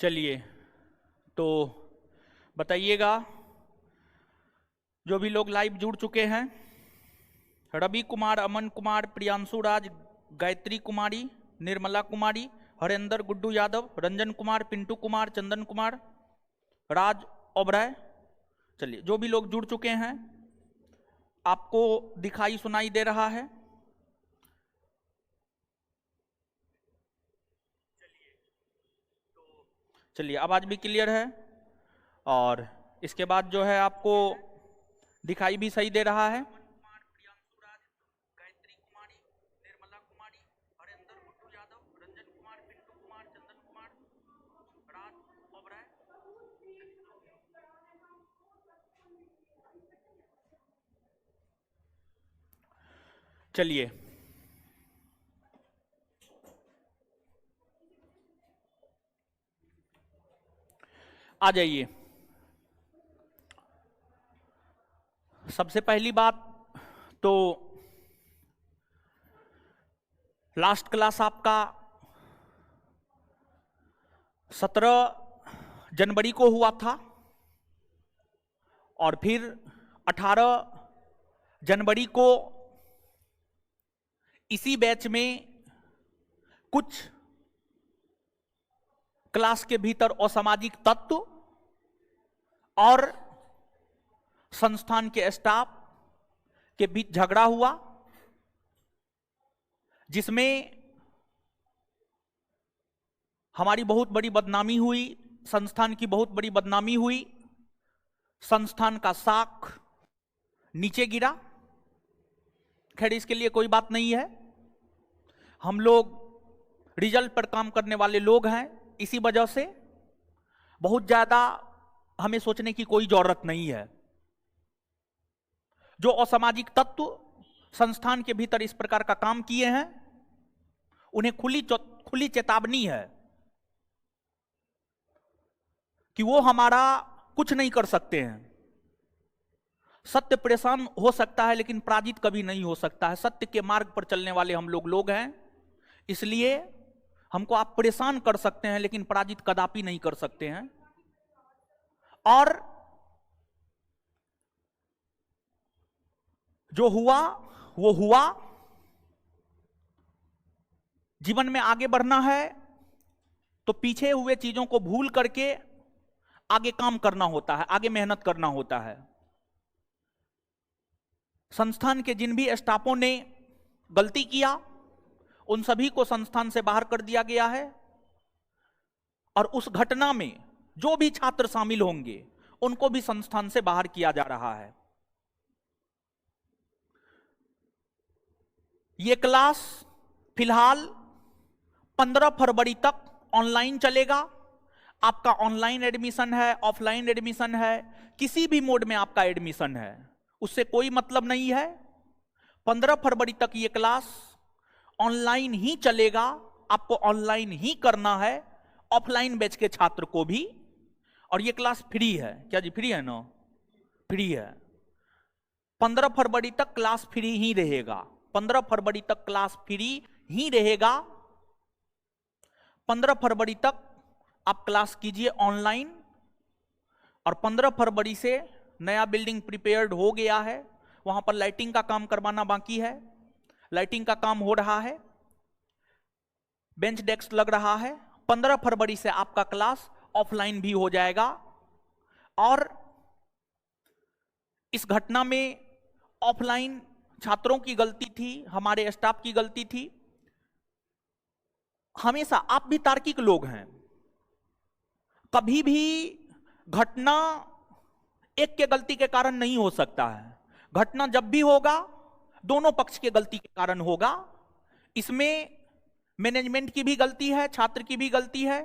चलिए, तो बताइएगा जो भी लोग लाइव जुड़ चुके हैं। रवि कुमार, अमन कुमार, प्रियांशु राज, गायत्री कुमारी, निर्मला कुमारी, हरेंद्र गुड्डू यादव, रंजन कुमार, पिंटू कुमार, चंदन कुमार, राज ओबराय। चलिए, जो भी लोग जुड़ चुके हैं, आपको दिखाई सुनाई दे रहा है? चलिए, आवाज भी क्लियर है और इसके बाद जो है आपको दिखाई भी सही दे रहा है। चलिए, आ जाइए। सबसे पहली बात तो लास्ट क्लास आपका 17 जनवरी को हुआ था और फिर 18 जनवरी को इसी बैच में कुछ क्लास के भीतर असामाजिक तत्व और संस्थान के स्टाफ के बीच झगड़ा हुआ, जिसमें हमारी बहुत बड़ी बदनामी हुई, संस्थान की बहुत बड़ी बदनामी हुई, संस्थान का साख नीचे गिरा। खैर, इसके लिए कोई बात नहीं है, हम लोग रिजल्ट पर काम करने वाले लोग हैं, इसी वजह से बहुत ज्यादा हमें सोचने की कोई जरूरत नहीं है। जो असामाजिक तत्व संस्थान के भीतर इस प्रकार का काम किए हैं, उन्हें खुली चेतावनी है कि वो हमारा कुछ नहीं कर सकते हैं। सत्य परेशान हो सकता है लेकिन पराजित कभी नहीं हो सकता है। सत्य के मार्ग पर चलने वाले हम लोग हैं, इसलिए हमको आप परेशान कर सकते हैं लेकिन पराजित कदापि नहीं कर सकते हैं। और जो हुआ वो हुआ। जीवन में आगे बढ़ना है तो पीछे हुए चीजों को भूल करके आगे काम करना होता है, आगे मेहनत करना होता है। संस्थान के जिन भी स्टाफों ने गलती किया उन सभी को संस्थान से बाहर कर दिया गया है और उस घटना में जो भी छात्र शामिल होंगे उनको भी संस्थान से बाहर किया जा रहा है। यह क्लास फिलहाल 15 फरवरी तक ऑनलाइन चलेगा। आपका ऑनलाइन एडमिशन है, ऑफलाइन एडमिशन है, किसी भी मोड में आपका एडमिशन है, उससे कोई मतलब नहीं है। 15 फरवरी तक यह क्लास ऑनलाइन ही चलेगा, आपको ऑनलाइन ही करना है, ऑफलाइन बैच के छात्र को भी। और यह क्लास फ्री है। क्या जी, फ्री है ना? फ्री है। 15 फरवरी तक क्लास फ्री ही रहेगा। 15 फरवरी तक क्लास फ्री ही रहेगा। 15 फरवरी तक आप क्लास कीजिए ऑनलाइन और 15 फरवरी से नया बिल्डिंग प्रिपेयर्ड हो गया है, वहां पर लाइटिंग का काम करवाना बाकी है। लाइटिंग का काम हो रहा है, बेंच डेस्क लग रहा है। 15 फरवरी से आपका क्लास ऑफलाइन भी हो जाएगा। और इस घटना में ऑफलाइन छात्रों की गलती थी, हमारे स्टाफ की गलती थी। हमेशा आप भी तार्किक लोग हैं, कभी भी घटना एक के गलती के कारण नहीं हो सकता है। घटना जब भी होगा दोनों पक्ष के गलती के कारण होगा। इसमें मैनेजमेंट की भी गलती है, छात्र की भी गलती है।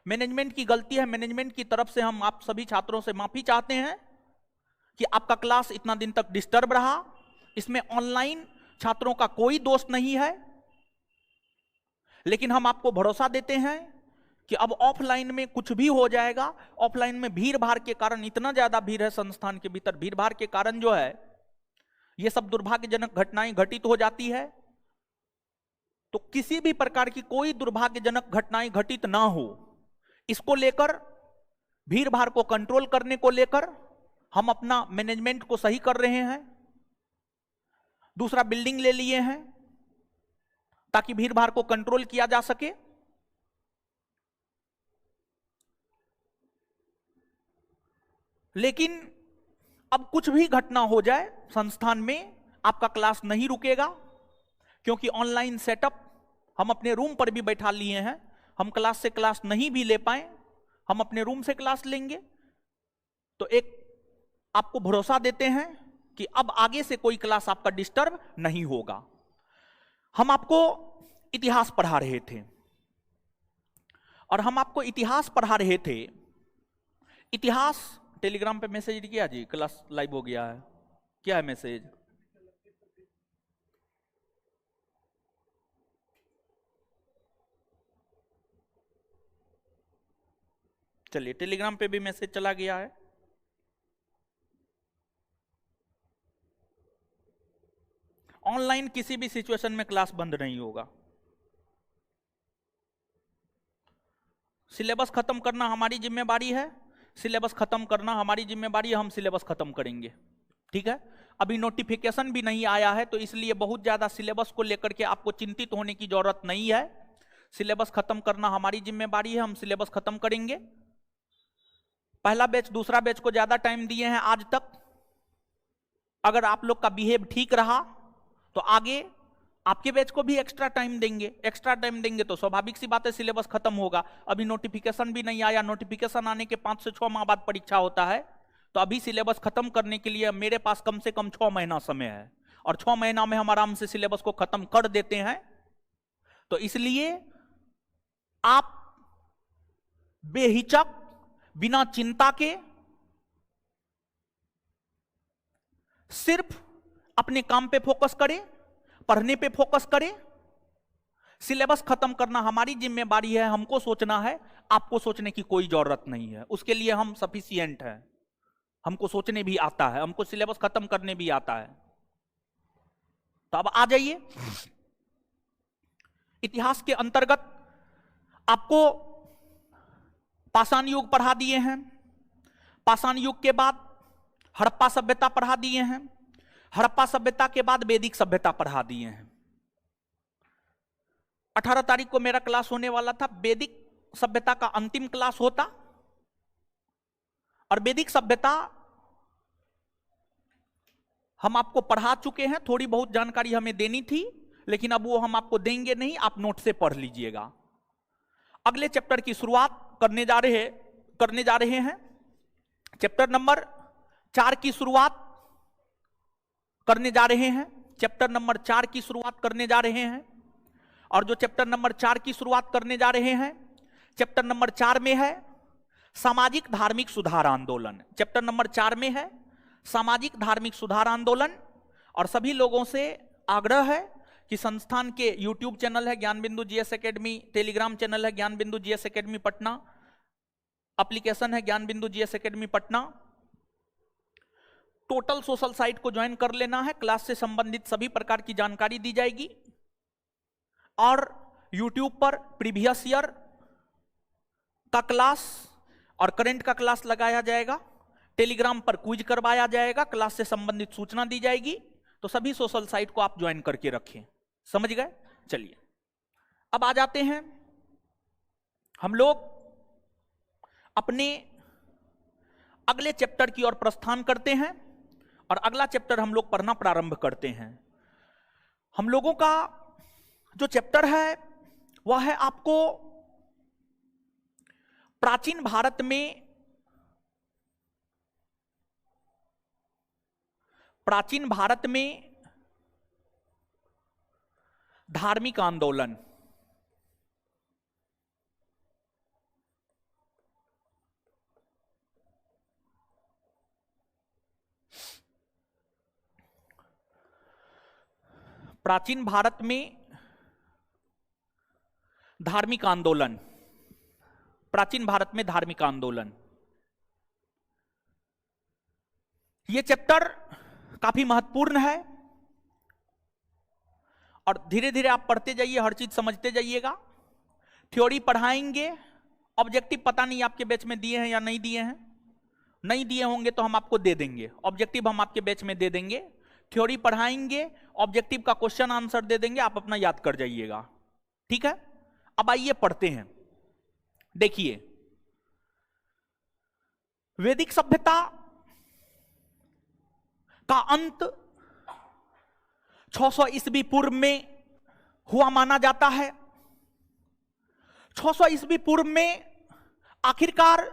मैनेजमेंट की गलती है, मैनेजमेंट की तरफ से हम आप सभी छात्रों से माफी चाहते हैं कि आपका क्लास इतना दिन तक डिस्टर्ब रहा। इसमें ऑनलाइन छात्रों का कोई दोष नहीं है, लेकिन हम आपको भरोसा देते हैं कि अब ऑफलाइन में कुछ भी हो जाएगा। ऑफलाइन में भीड़ भाड़ के कारण, इतना ज्यादा भीड़ है संस्थान के भीतर, भीड़ भाड़ के कारण जो है ये सब दुर्भाग्यजनक घटनाएं घटित हो जाती है। तो किसी भी प्रकार की कोई दुर्भाग्यजनक घटनाएं घटित ना हो, इसको लेकर, भीड़ भाड़ को कंट्रोल करने को लेकर हम अपना मैनेजमेंट को सही कर रहे हैं। दूसरा, बिल्डिंग ले लिए हैं ताकि भीड़ भाड़ को कंट्रोल किया जा सके। लेकिन अब कुछ भी घटना हो जाए संस्थान में, आपका क्लास नहीं रुकेगा, क्योंकि ऑनलाइन सेटअप हम अपने रूम पर भी बैठा लिए हैं। हम क्लास से क्लास नहीं भी ले पाए, हम अपने रूम से क्लास लेंगे। तो एक आपको भरोसा देते हैं कि अब आगे से कोई क्लास आपका डिस्टर्ब नहीं होगा। हम आपको इतिहास पढ़ा रहे थे, और हम आपको इतिहास पढ़ा रहे थे। इतिहास, टेलीग्राम पे मैसेज किया जी, क्लास लाइव हो गया है, क्या है मैसेज? चलिए, टेलीग्राम पे भी मैसेज चला गया है। ऑनलाइन किसी भी सिचुएशन में क्लास बंद नहीं होगा। सिलेबस खत्म करना हमारी जिम्मेवारी है, सिलेबस खत्म करना हमारी जिम्मेवारी है, हम सिलेबस खत्म करेंगे। ठीक है, अभी नोटिफिकेशन भी नहीं आया है, तो इसलिए बहुत ज्यादा सिलेबस को लेकर के आपको चिंतित होने की जरूरत नहीं है। सिलेबस खत्म करना हमारी जिम्मेवारी है, हम सिलेबस खत्म करेंगे। पहला बैच दूसरा बैच को ज्यादा टाइम दिए हैं आज तक। अगर आप लोग का बिहेव ठीक रहा तो आगे आपके बैच को भी एक्स्ट्रा टाइम देंगे। एक्स्ट्रा टाइम देंगे तो स्वाभाविक सी बात है सिलेबस खत्म होगा। अभी नोटिफिकेशन भी नहीं आया, नोटिफिकेशन आने के 5 से 6 माह बाद परीक्षा होता है। तो अभी सिलेबस खत्म करने के लिए मेरे पास कम से कम 6 महीना समय है, और 6 महीना में हम आराम से सिलेबस को खत्म कर देते हैं। तो इसलिए आप बेहिचक, बिना चिंता के सिर्फ अपने काम पे फोकस करें, पढ़ने पे फोकस करें। सिलेबस खत्म करना हमारी जिम्मेवारी है, हमको सोचना है, आपको सोचने की कोई जरूरत नहीं है। उसके लिए हम सफिशिएंट हैं, हमको सोचने भी आता है, हमको सिलेबस खत्म करने भी आता है। तो अब आ जाइए, इतिहास के अंतर्गत आपको पाषाण युग पढ़ा दिए हैं। पाषाण युग के बाद हड़प्पा सभ्यता पढ़ा दिए हैं। हड़प्पा सभ्यता के बाद वैदिक सभ्यता पढ़ा दिए हैं। 18 तारीख को मेरा क्लास होने वाला था, वैदिक सभ्यता का अंतिम क्लास होता, और वैदिक सभ्यता हम आपको पढ़ा चुके हैं। थोड़ी बहुत जानकारी हमें देनी थी, लेकिन अब वो हम आपको देंगे नहीं, आप नोट से पढ़ लीजिएगा। अगले चैप्टर की शुरुआत करने जा रहे हैं। चैप्टर नंबर 4 की शुरुआत करने जा रहे हैं। चैप्टर नंबर 4 की शुरुआत करने जा रहे हैं। और जो चैप्टर नंबर 4 की शुरुआत करने जा रहे हैं, चैप्टर नंबर 4 में है सामाजिक धार्मिक सुधार आंदोलन। चैप्टर नंबर 4 में है सामाजिक धार्मिक सुधार आंदोलन। और सभी लोगों से आग्रह है कि संस्थान के यूट्यूब चैनल है ज्ञान बिंदु जीएस एकेडमी, टेलीग्राम चैनल है ज्ञान बिंदु जीएस एकेडमी पटना, एप्लीकेशन है ज्ञान बिंदु GS academy Patna. Total social site को ज्वाइन कर लेना है, क्लास से संबंधित सभी प्रकार की जानकारी दी जाएगी। और यूट्यूब पर प्रीवियस ईयर का क्लास और करंट का क्लास लगाया जाएगा। टेलीग्राम पर क्विज करवाया जाएगा, क्लास से संबंधित सूचना दी जाएगी। तो सभी सोशल साइट को आप ज्वाइन करके रखें, समझ गए? चलिए, अब आ जाते हैं हम लोग अपने अगले चैप्टर की ओर प्रस्थान करते हैं। और अगला चैप्टर हम लोग पढ़ना प्रारंभ करते हैं। हम लोगों का जो चैप्टर है वह है आपको प्राचीन भारत में धार्मिक आंदोलन। प्राचीन भारत में धार्मिक आंदोलन, प्राचीन भारत में धार्मिक आंदोलन, यह चैप्टर काफी महत्वपूर्ण है। और धीरे धीरे आप पढ़ते जाइए, हर चीज समझते जाइएगा। थ्योरी पढ़ाएंगे ऑब्जेक्टिव पता नहीं आपके बैच में दिए हैं या नहीं दिए हैं, नहीं दिए होंगे तो हम आपको दे देंगे, ऑब्जेक्टिव हम आपके बैच में दे देंगे, थ्योरी पढ़ाएंगे, ऑब्जेक्टिव का क्वेश्चन आंसर दे देंगे, आप अपना याद कर जाइएगा, ठीक है। अब आइए पढ़ते हैं। देखिए, वैदिक सभ्यता का अंत 600 ईस्वी पूर्व में हुआ माना जाता है। 600 ईस्वी पूर्व में आखिरकार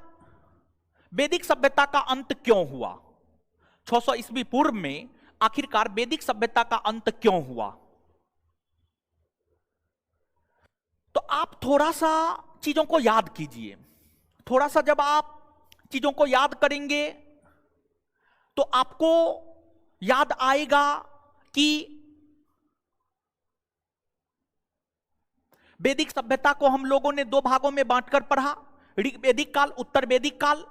वैदिक सभ्यता का अंत क्यों हुआ? 600 ईस्वी पूर्व में आखिरकार वैदिक सभ्यता का अंत क्यों हुआ? तो आप थोड़ा सा चीजों को याद कीजिए। थोड़ा सा जब आप चीजों को याद करेंगे तो आपको याद आएगा कि वैदिक सभ्यता को हम लोगों ने 2 भागों में बांटकर पढ़ा, ऋग वैदिक काल, उत्तर वैदिक काल।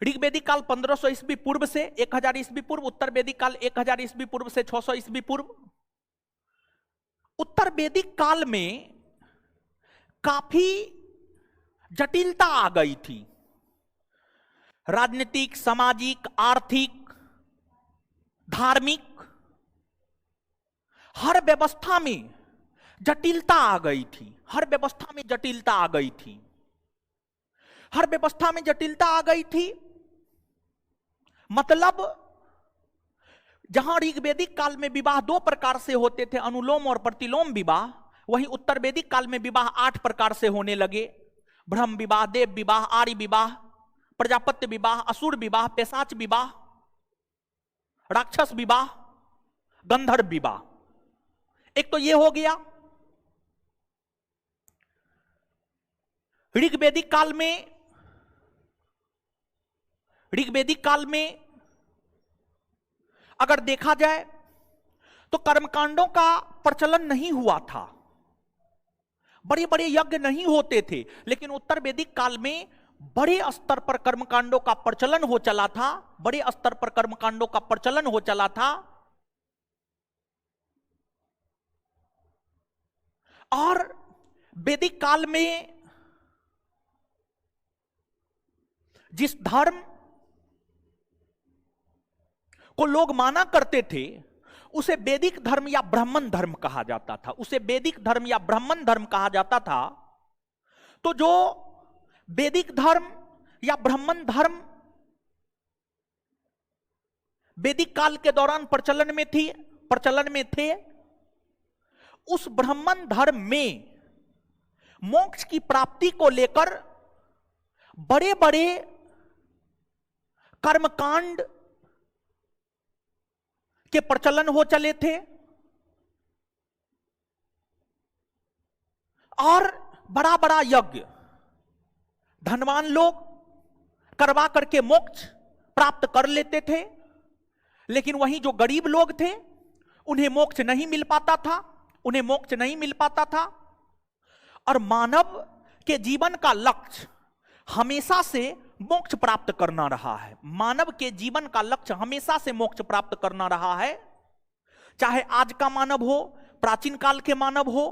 ऋग वैदिक काल 1500 ईस्वी पूर्व से 1000 ईस्वी पूर्व, उत्तर वैदिक काल 1000 ईस्वी पूर्व से 600 ईस्वी पूर्व। उत्तर वैदिक काल में काफी जटिलता आ गई थी, राजनीतिक, सामाजिक, आर्थिक, धार्मिक, हर व्यवस्था में जटिलता आ गई थी, हर व्यवस्था में जटिलता आ गई थी, हर व्यवस्था में जटिलता आ गई थी। मतलब जहां ऋग्वैदिक काल में विवाह 2 प्रकार से होते थे, अनुलोम और प्रतिलोम विवाह, वहीं उत्तर वैदिक काल में विवाह 8 प्रकार से होने लगे। ब्रह्म विवाह, देव विवाह, आर्य विवाह, प्रजापत्य विवाह, असुर विवाह, पैशाच विवाह, राक्षस विवाह, गंधर्व विवाह। एक तो ये हो गया। ऋग्वैदिक काल में अगर देखा जाए तो कर्मकांडों का प्रचलन नहीं हुआ था, बड़े बड़े यज्ञ नहीं होते थे, लेकिन उत्तर वैदिक काल में बड़े स्तर पर कर्मकांडों का प्रचलन हो चला था, बड़े स्तर पर कर्मकांडों का प्रचलन हो चला था। और वैदिक काल में जिस धर्म को लोग माना करते थे उसे वैदिक धर्म या ब्राह्मण धर्म कहा जाता था, उसे वैदिक धर्म या ब्राह्मण धर्म कहा जाता था। तो जो वैदिक धर्म या ब्राह्मण धर्म वैदिक काल के दौरान प्रचलन में थे, उस ब्राह्मण धर्म में मोक्ष की प्राप्ति को लेकर बड़े बड़े कर्मकांड के प्रचलन हो चले थे और बड़ा बड़ा यज्ञ धनवान लोग करवा करके मोक्ष प्राप्त कर लेते थे, लेकिन वहीं जो गरीब लोग थे उन्हें मोक्ष नहीं मिल पाता था। और मानव के जीवन का लक्ष्य हमेशा से मोक्ष प्राप्त करना रहा है, मानव के जीवन का लक्ष्य हमेशा से मोक्ष प्राप्त करना रहा है। चाहे आज का मानव हो, प्राचीन काल के मानव हो,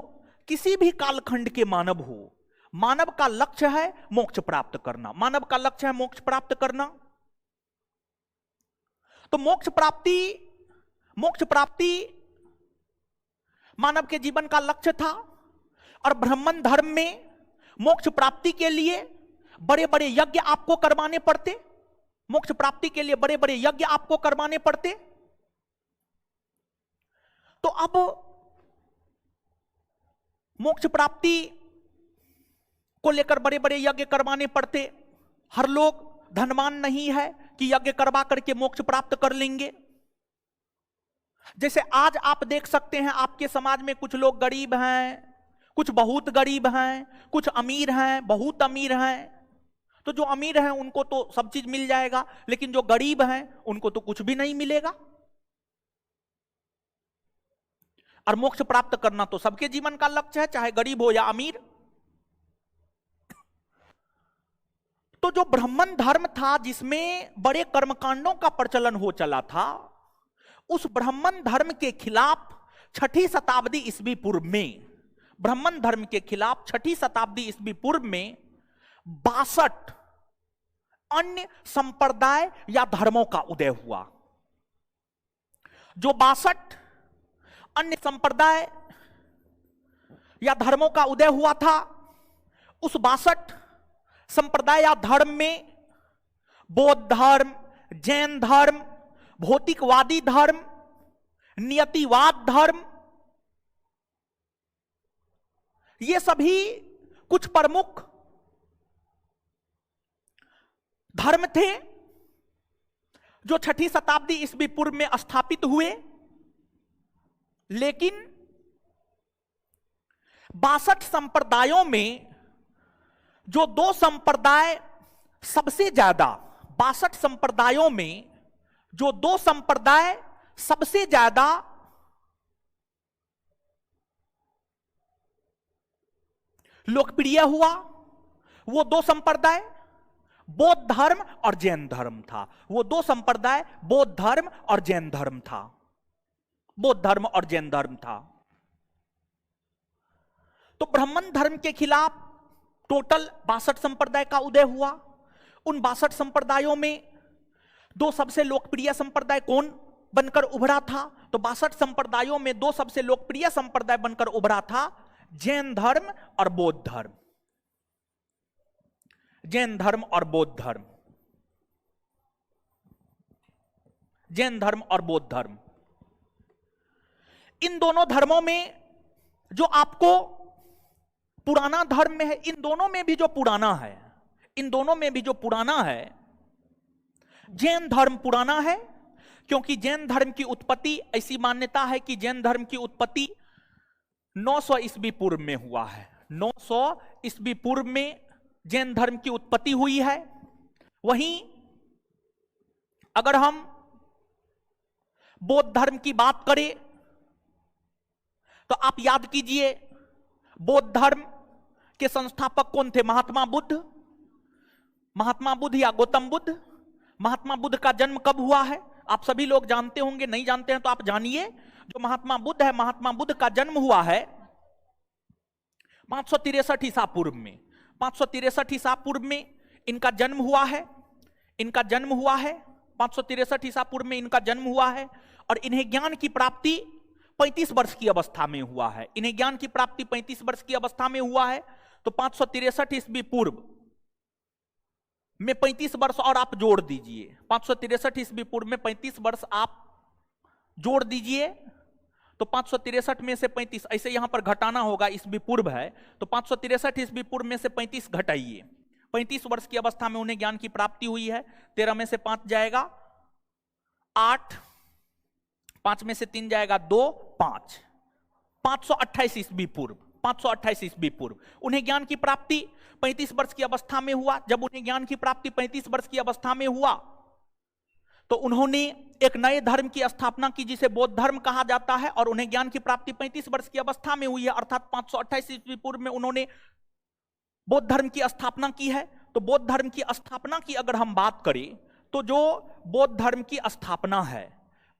किसी भी कालखंड के मानव हो, मानव का लक्ष्य है मोक्ष प्राप्त करना, मानव का लक्ष्य है मोक्ष प्राप्त करना। तो मोक्ष प्राप्ति मानव के जीवन का लक्ष्य था। और ब्राह्मण धर्म में मोक्ष प्राप्ति के लिए बड़े बड़े यज्ञ आपको करवाने पड़ते, मोक्ष प्राप्ति के लिए बड़े बड़े यज्ञ आपको करवाने पड़ते। तो अब मोक्ष प्राप्ति को लेकर बड़े बड़े यज्ञ करवाने पड़ते। हर लोग धनवान नहीं है कि यज्ञ करवा करके मोक्ष प्राप्त कर लेंगे। जैसे आज आप देख सकते हैं, आपके समाज में कुछ लोग गरीब हैं, कुछ बहुत गरीब हैं, कुछ अमीर हैं, बहुत अमीर हैं। तो जो अमीर हैं उनको तो सब चीज मिल जाएगा, लेकिन जो गरीब हैं उनको तो कुछ भी नहीं मिलेगा। और मोक्ष प्राप्त करना तो सबके जीवन का लक्ष्य है, चाहे गरीब हो या अमीर। तो जो ब्राह्मण धर्म था जिसमें बड़े कर्मकांडों का प्रचलन हो चला था, उस ब्राह्मण धर्म के खिलाफ 6ठी शताब्दी ईस्वी पूर्व में ब्राह्मण धर्म के खिलाफ 6ठी शताब्दी ईस्वी पूर्व में 62 अन्य संप्रदाय या धर्मों का उदय हुआ। जो 62 अन्य संप्रदाय या धर्मों का उदय हुआ था, उस 62 संप्रदाय या धर्म में बौद्ध धर्म, जैन धर्म, भौतिकवादी धर्म, नियतिवाद धर्म, ये सभी कुछ प्रमुख धर्म थे जो 6ठी शताब्दी ईस्वी पूर्व में स्थापित हुए। लेकिन 62 संप्रदायों में जो 2 संप्रदाय सबसे ज्यादा, 62 संप्रदायों में जो 2 संप्रदाय सबसे ज्यादा लोकप्रिय हुआ, वो 2 संप्रदाय बौद्ध धर्म और जैन धर्म था। वो 2 संप्रदाय बौद्ध धर्म और जैन धर्म था। बौद्ध धर्म और जैन धर्म था। तो ब्राह्मण धर्म के खिलाफ टोटल 62 संप्रदाय का उदय हुआ। उन 62 संप्रदायों में 2 सबसे लोकप्रिय संप्रदाय कौन बनकर उभरा था? तो 62 संप्रदायों में 2 सबसे लोकप्रिय संप्रदाय बनकर उभरा था, जैन धर्म और बौद्ध धर्म। जैन धर्म और बौद्ध धर्म, जैन धर्म और बौद्ध धर्म। इन दोनों धर्मों में जो आपको पुराना धर्म में है, इन दोनों में भी जो पुराना है, इन दोनों में भी जो पुराना है, जैन धर्म पुराना है। क्योंकि जैन धर्म की उत्पत्ति, ऐसी मान्यता है कि जैन धर्म की उत्पत्ति 900 ईस्वी पूर्व में हुआ है। 900 ईस्वी पूर्व में जैन धर्म की उत्पत्ति हुई है। वहीं अगर हम बौद्ध धर्म की बात करें तो आप याद कीजिए, बौद्ध धर्म के संस्थापक कौन थे? महात्मा बुद्ध। महात्मा बुद्ध या गौतम बुद्ध। महात्मा बुद्ध का जन्म कब हुआ है? आप सभी लोग जानते होंगे, नहीं जानते हैं तो आप जानिए। जो महात्मा बुद्ध है, महात्मा बुद्ध का जन्म हुआ है 563 ईसा पूर्व में। 563 ईसा पूर्व में इनका जन्म हुआ है। इनका जन्म हुआ है 563 ईसा पूर्व में इनका जन्म हुआ है। और इन्हें ज्ञान की प्राप्ति 35 वर्ष की अवस्था में हुआ है। इन्हें ज्ञान की प्राप्ति 35 वर्ष की अवस्था में हुआ है। तो 563 ईस्वी पूर्व में 35 वर्ष और आप जोड़ दीजिए। 563 ईस्वी पूर्व में 35 वर्ष आप जोड़ दीजिए तो 563 में से 35, ऐसे यहां पर घटाना होगा, ईस्वी पूर्व है तो 563 ईस्वी पूर्व में से 35 घटाइए। 35 वर्ष की अवस्था में उन्हें ज्ञान की प्राप्ति हुई है। 13 में से 5 जाएगा 8, 5 में से 3 जाएगा 2, 5, 528 ईस्वी पूर्व। 528 ईस्वी पूर्व उन्हें ज्ञान की प्राप्ति 35 वर्ष की अवस्था में हुआ। जब उन्हें ज्ञान की प्राप्ति 35 वर्ष की अवस्था में हुआ तो उन्होंने एक नए धर्म की स्थापना की जिसे बौद्ध धर्म कहा जाता है। और उन्हें ज्ञान की प्राप्ति 35 वर्ष की अवस्था में हुई है, अर्थात 528 ईस्वी पूर्व में उन्होंने बौद्ध धर्म की स्थापना की है। तो बौद्ध धर्म की स्थापना की अगर हम बात करें तो जो बौद्ध धर्म की स्थापना है,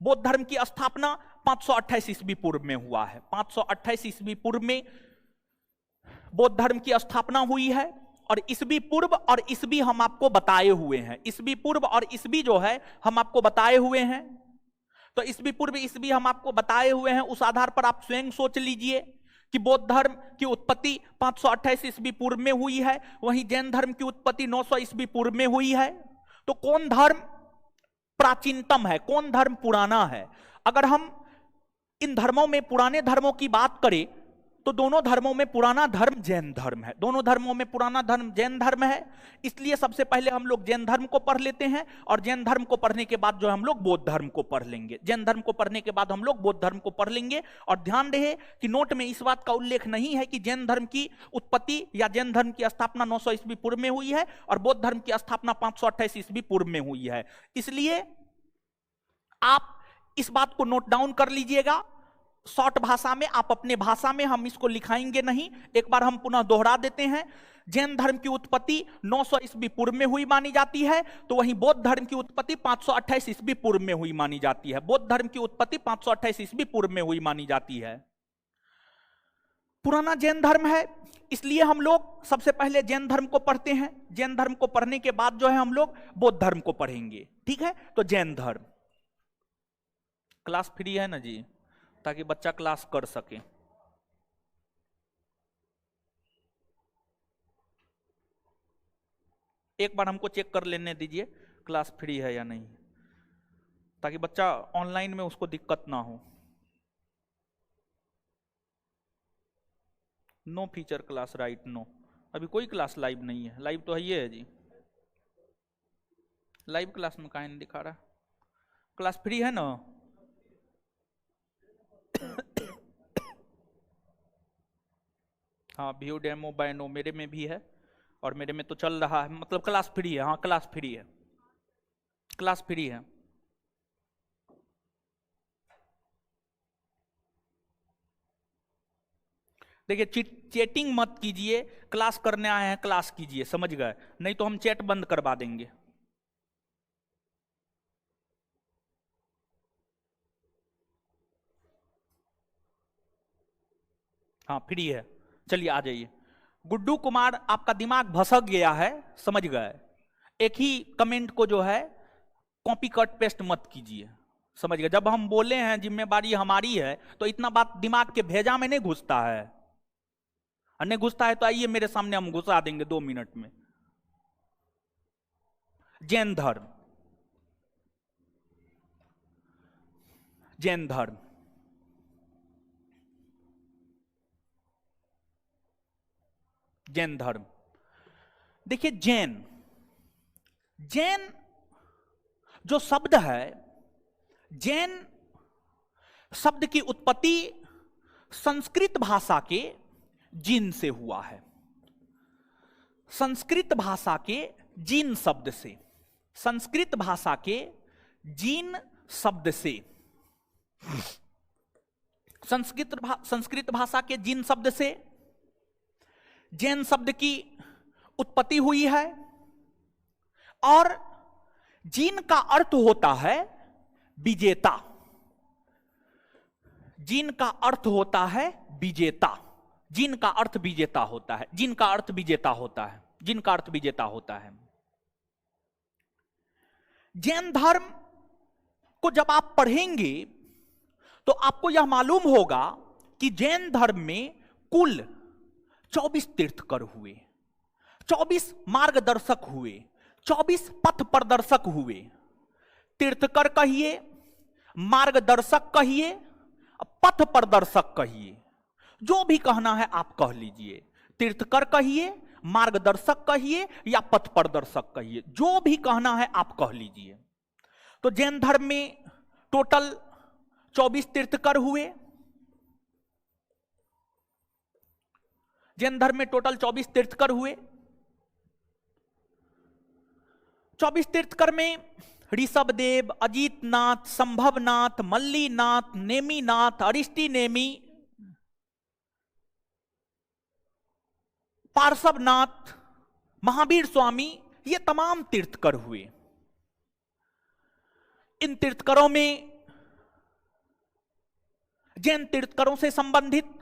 बौद्ध धर्म की स्थापना 528 ईस्वी पूर्व में हुआ है। 528 ईस्वी पूर्व में बौद्ध धर्म की स्थापना हुई है। और ईस्वी पूर्व और ईस्वी हम आपको बताए हुए हैं। ईस्वी पूर्व और ईस्वी जो है हम आपको बताए हुए हैं। तो ईस्वी पूर्व ईस्वी हम आपको बताए हुए हैं। उस आधार पर आप स्वयं सोच लीजिए कि बौद्ध धर्म की उत्पत्ति 528 ईस्वी पूर्व में हुई है, वहीं जैन धर्म की उत्पत्ति 900 ईस्वी पूर्व में हुई है। तो कौन धर्म प्राचीनतम है, कौन धर्म पुराना है? अगर हम इन धर्मों में पुराने धर्मों की बात करें तो दोनों धर्मों में पुराना धर्म जैन धर्म है। दोनों धर्मों में पुराना धर्म जैन धर्म है। इसलिए सबसे पहले हम लोग जैन धर्म को पढ़ लेते हैं और जैन धर्म को पढ़ने के बाद जो हम लोग बौद्ध धर्म को पढ़ लेंगे। जैन धर्म को पढ़ने के बाद हम लोग बौद्ध धर्म को पढ़ लेंगे। और ध्यान रहे कि नोट में इस बात का उल्लेख नहीं है कि जैन धर्म की उत्पत्ति या जैन धर्म की स्थापना 900 ईस्वी पूर्व में हुई है और बौद्ध धर्म की स्थापना 528 ईस्वी पूर्व में हुई है। इसलिए आप इस बात को नोट डाउन कर लीजिएगा। शॉर्ट भाषा में, आप अपने भाषा में, हम इसको लिखाएंगे नहीं। एक बार हम पुनः दोहरा देते हैं। जैन धर्म की उत्पत्ति 900 ईस्वी पूर्व में हुई मानी जाती है, तो वहीं बौद्ध धर्म की उत्पत्ति 528 ईस्वी पूर्व में हुई मानी जाती है। बौद्ध धर्म की उत्पत्ति 528 ईस्वी पूर्व में हुई मानी जाती है। पुराना जैन धर्म है, इसलिए हम लोग सबसे पहले जैन धर्म को पढ़ते हैं। जैन धर्म को पढ़ने के बाद जो है हम लोग बौद्ध धर्म को पढ़ेंगे, ठीक है। तो जैन धर्म, क्लास फ्री है ना जी, ताकि बच्चा क्लास कर सके। एक बार हमको चेक कर लेने दीजिए क्लास फ्री है या नहीं, ताकि बच्चा ऑनलाइन में उसको दिक्कत ना हो। No feature class right no, अभी कोई क्लास लाइव नहीं है। लाइव तो है ये है जी, लाइव क्लास में कहाँ नहीं दिखा रहा। क्लास फ्री है ना? हाँ, व्यू डेमो बाय नो मेरे में भी है, और मेरे में तो चल रहा है, मतलब क्लास फ्री है। हाँ क्लास फ्री है, क्लास फ्री है। देखिए चैटिंग मत कीजिए, क्लास करने आए हैं क्लास कीजिए, समझ गए? नहीं तो हम चैट बंद करवा देंगे। हाँ फ्री है, चलिए आ जाइए। गुड्डू कुमार, आपका दिमाग भसक गया है, समझ गए? एक ही कमेंट को जो है कॉपी कट पेस्ट मत कीजिए, समझ गए? जब हम बोले हैं जिम्मेवारी हमारी है, तो इतना बात दिमाग के भेजा में नहीं घुसता है। नहीं घुसता है तो आइए मेरे सामने, हम घुसा देंगे 2 मिनट में। जैन धर्म, जैन धर्म, जैन धर्म। देखिए जैन, जैन जो शब्द है, जैन शब्द की उत्पत्ति संस्कृत भाषा के जीन से हुआ है। संस्कृत भाषा के जीन शब्द से, संस्कृत भाषा के जीन शब्द से, संस्कृत भाषा के जीन शब्द से जैन शब्द की उत्पत्ति हुई है। और जीन का अर्थ होता है विजेता, जीन का अर्थ होता है विजेता, जीन का अर्थ विजेता होता है, जीन का अर्थ विजेता होता है, जीन का अर्थ विजेता होता है। जैन धर्म को जब आप पढ़ेंगे तो आपको यह मालूम होगा कि जैन धर्म में कुल 24 तीर्थकर हुए, 24 मार्गदर्शक हुए, 24 पथ प्रदर्शक हुए। तीर्थकर कहिए, मार्गदर्शक कहिए, पथ प्रदर्शक कहिए, जो भी कहना है आप कह लीजिए। तीर्थकर कहिए, मार्गदर्शक कहिए या पथ प्रदर्शक कहिए, जो भी कहना है आप कह लीजिए। तो जैन धर्म में टोटल 24 तीर्थकर हुए। जैन धर्म में टोटल 24 तीर्थकर हुए। 24 तीर्थकर में ऋषभदेव, अजीतनाथ, संभवनाथ, मल्लीनाथ, नेमीनाथ, अरिष्टिनेमी, पार्श्वनाथ, महावीर स्वामी, ये तमाम तीर्थकर हुए। इन तीर्थकरों में, जैन तीर्थकरों से संबंधित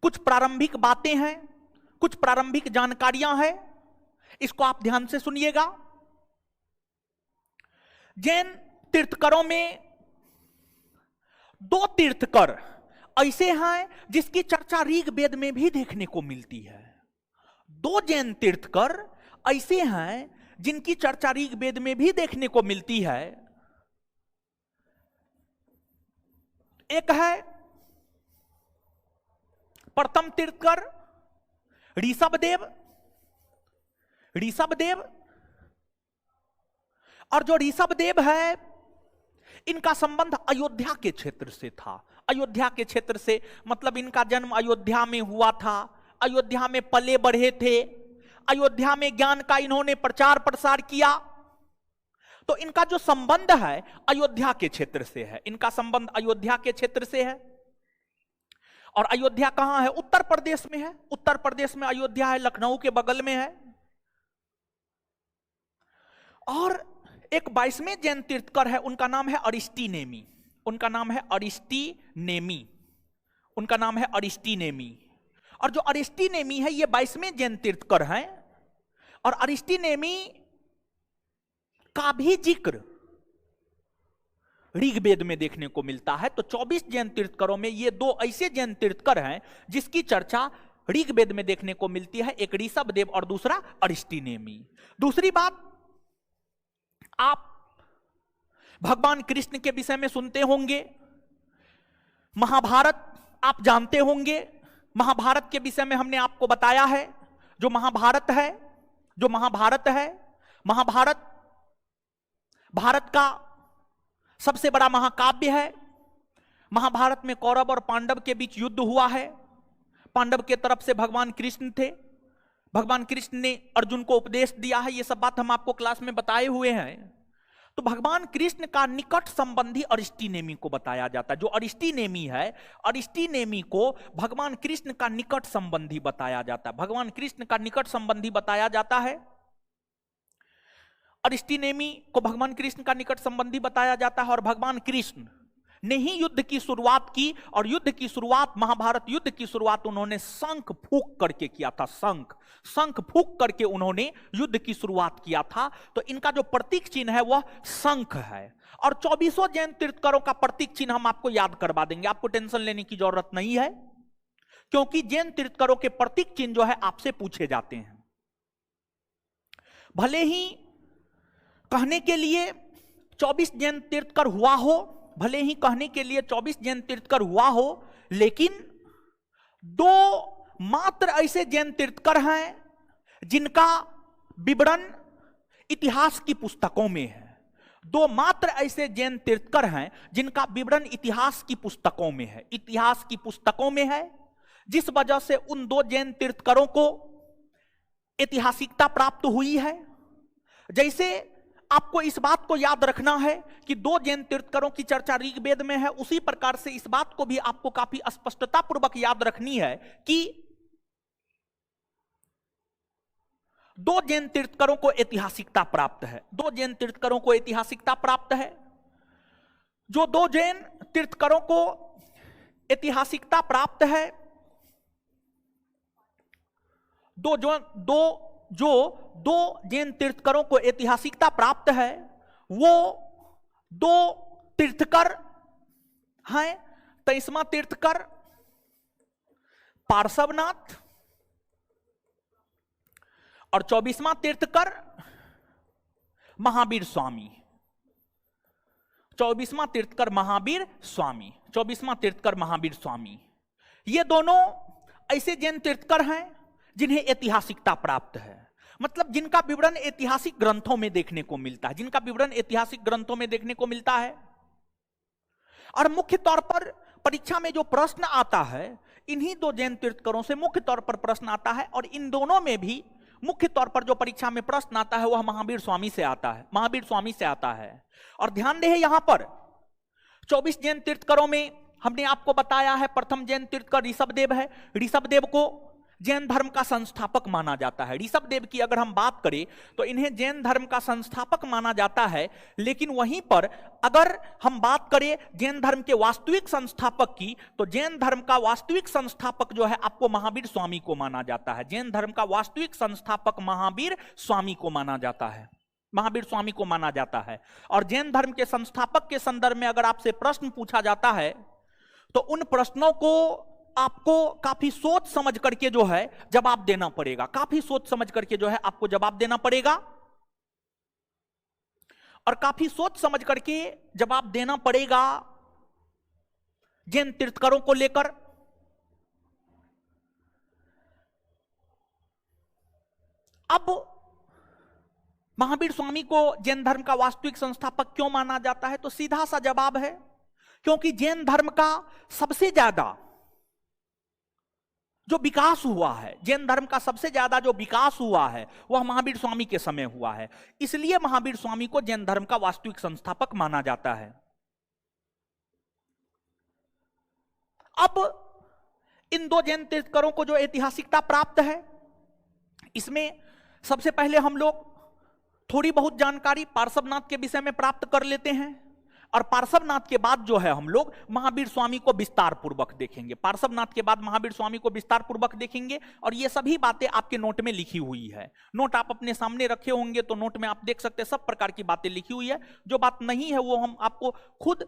कुछ प्रारंभिक बातें हैं, कुछ प्रारंभिक जानकारियां हैं, इसको आप ध्यान से सुनिएगा। जैन तीर्थकरों में 2 तीर्थकर ऐसे हैं जिसकी चर्चा ऋग्वेद में भी देखने को मिलती है। 2 जैन तीर्थकर ऐसे हैं जिनकी चर्चा ऋग्वेद में भी देखने को मिलती है। एक है प्रथम तीर्थकर ऋषभदेव, ऋषभदेव। और जो ऋषभदेव है, इनका संबंध अयोध्या के क्षेत्र से था। अयोध्या के क्षेत्र से मतलब इनका जन्म अयोध्या में हुआ था, अयोध्या में पले बढ़े थे, अयोध्या में ज्ञान का इन्होंने प्रचार प्रसार किया। तो इनका जो संबंध है अयोध्या के क्षेत्र से है, इनका संबंध अयोध्या के क्षेत्र से है। और अयोध्या कहां है? उत्तर प्रदेश में है। उत्तर प्रदेश में अयोध्या है, लखनऊ के बगल में है। और एक 22वें जैन तीर्थकर है, उनका नाम है अरिष्टिनेमी, उनका नाम है अरिष्टिनेमी, उनका नाम है अरिष्टिनेमी। और जो अरिस्टीनेमी है ये 22वें जैन तीर्थकर हैं, और अरिस्टीनेमी का भी जिक्र ऋग्वेद में देखने को मिलता है। तो 24 जैन तीर्थकरों में ये दो ऐसे जैन तीर्थकर हैं जिसकी चर्चा ऋग्वेद में देखने को मिलती है, एक ऋषभदेव और दूसरा अरिस्टीनेमी। दूसरी बात, आप भगवान कृष्ण के विषय में सुनते होंगे, महाभारत आप जानते होंगे। महाभारत के विषय में हमने आपको बताया है, जो महाभारत है, महाभारत भारत का सबसे बड़ा महाकाव्य है। महाभारत में कौरव और पांडव के बीच युद्ध हुआ है। पांडव के तरफ से भगवान कृष्ण थे, भगवान कृष्ण ने अर्जुन को उपदेश दिया है, ये सब बात हम आपको क्लास में बताए हुए हैं। तो भगवान कृष्ण का निकट संबंधी अरिस्टीनेमी को बताया जाता है। जो अरिस्टीनेमी है, अरिस्टीनेमी को भगवान कृष्ण का निकट संबंधी बताया जाता है, भगवान कृष्ण का निकट संबंधी बताया जाता है। अरिस्टीनेमी को भगवान कृष्ण का निकट संबंधी बताया जाता है, और भगवान कृष्ण ने ही युद्ध की शुरुआत की, और युद्ध की शुरुआत, महाभारत युद्ध की शुरुआत उन्होंने शंख फूंक करके किया था। शंख फूंक करके उन्होंने युद्ध की शुरुआत किया था। तो इनका जो प्रतीक चिन्ह है वह शंख है, और 24 जैन तीर्थकरों का प्रतीक चिन्ह हम आपको याद करवा देंगे, आपको टेंशन लेने की जरूरत नहीं है, क्योंकि जैन तीर्थकरों के प्रतीक चिन्ह जो है आपसे पूछे जाते हैं। भले ही कहने के लिए 24 जैन तीर्थकर हुआ हो, भले ही कहने के लिए 24 जैन तीर्थकर हुआ हो, लेकिन दो मात्र ऐसे जैन तीर्थकर हैं जिनका विवरण इतिहास की पुस्तकों में है। दो मात्र ऐसे जैन तीर्थकर हैं जिनका विवरण इतिहास की पुस्तकों में है, इतिहास की पुस्तकों में है, जिस वजह से उन दो जैन तीर्थकरों को ऐतिहासिकता प्राप्त हुई है। जैसे आपको इस बात को याद रखना है कि दो जैन तीर्थकरों की चर्चा ऋग्वेद में है, उसी प्रकार से इस बात को भी आपको काफी स्पष्टता पूर्वक याद रखनी है कि दो जैन तीर्थकरों को ऐतिहासिकता प्राप्त है, दो जैन तीर्थकरों को ऐतिहासिकता प्राप्त है। जो दो जैन तीर्थकरों को ऐतिहासिकता प्राप्त है, दो जैन तीर्थकरों को ऐतिहासिकता प्राप्त है, वो दो तीर्थकर हैं। 23वां तीर्थकर पार्श्वनाथ और 24वां तीर्थकर महावीर स्वामी। 24वां तीर्थकर महावीर स्वामी, 24वां तीर्थकर महावीर स्वामी, ये दोनों ऐसे जैन तीर्थकर हैं जिन्हें ऐतिहासिकता प्राप्त है, मतलब जिनका विवरण ऐतिहासिक ग्रंथों में देखने को मिलता है, जिनका विवरण ऐतिहासिक ग्रंथों में देखने को मिलता है। और मुख्य तौर पर परीक्षा में जो प्रश्न आता है, इन्हीं दो जैन तीर्थकरों से मुख्य तौर पर प्रश्न आता है, और इन दोनों में भी मुख्य तौर पर जो परीक्षा में प्रश्न आता है वह महावीर स्वामी से आता है, महावीर स्वामी से आता है। और ध्यान दें, यहां पर 24 जैन तीर्थकरों में हमने आपको बताया है प्रथम जैन तीर्थकर ऋषभदेव है। ऋषभदेव को जैन धर्म का संस्थापक माना जाता है। ऋषभदेव की अगर हम बात करें तो इन्हें जैन धर्म का संस्थापक माना जाता है, लेकिन वहीं पर अगर हम बात करें जैन धर्म के वास्तविक संस्थापक की, तो जैन धर्म का वास्तविक संस्थापक जो है आपको महावीर स्वामी को माना जाता है। जैन धर्म का वास्तविक संस्थापक महावीर स्वामी को माना जाता है, महावीर स्वामी को माना जाता है। और जैन धर्म के संस्थापक के संदर्भ में अगर आपसे प्रश्न पूछा जाता है तो उन प्रश्नों को आपको काफी सोच समझ करके जो है जवाब देना पड़ेगा, काफी सोच समझ करके जो है आपको जवाब देना पड़ेगा, और काफी सोच समझ करके जवाब देना पड़ेगा जैन तीर्थकरों को लेकर। अब महावीर स्वामी को जैन धर्म का वास्तविक संस्थापक क्यों माना जाता है, तो सीधा सा जवाब है क्योंकि जैन धर्म का सबसे ज्यादा जो विकास हुआ है, जैन धर्म का सबसे ज्यादा जो विकास हुआ है वह महावीर स्वामी के समय हुआ है, इसलिए महावीर स्वामी को जैन धर्म का वास्तविक संस्थापक माना जाता है। अब इन दो जैन तीर्थकरों को जो ऐतिहासिकता प्राप्त है, इसमें सबसे पहले हम लोग थोड़ी बहुत जानकारी पार्श्वनाथ के विषय में प्राप्त कर लेते हैं। और पार्श्वनाथ के बाद जो है हम लोग महावीर स्वामी को विस्तार पूर्वक देखेंगे। पार्श्वनाथ के बाद महावीर स्वामी को विस्तार पूर्वक देखेंगे और ये सभी बातें आपके नोट में लिखी हुई है। नोट आप अपने सामने रखे होंगे तो नोट में आप देख सकते हैं सब प्रकार की बातें लिखी हुई है। जो बात नहीं है वो हम आपको खुद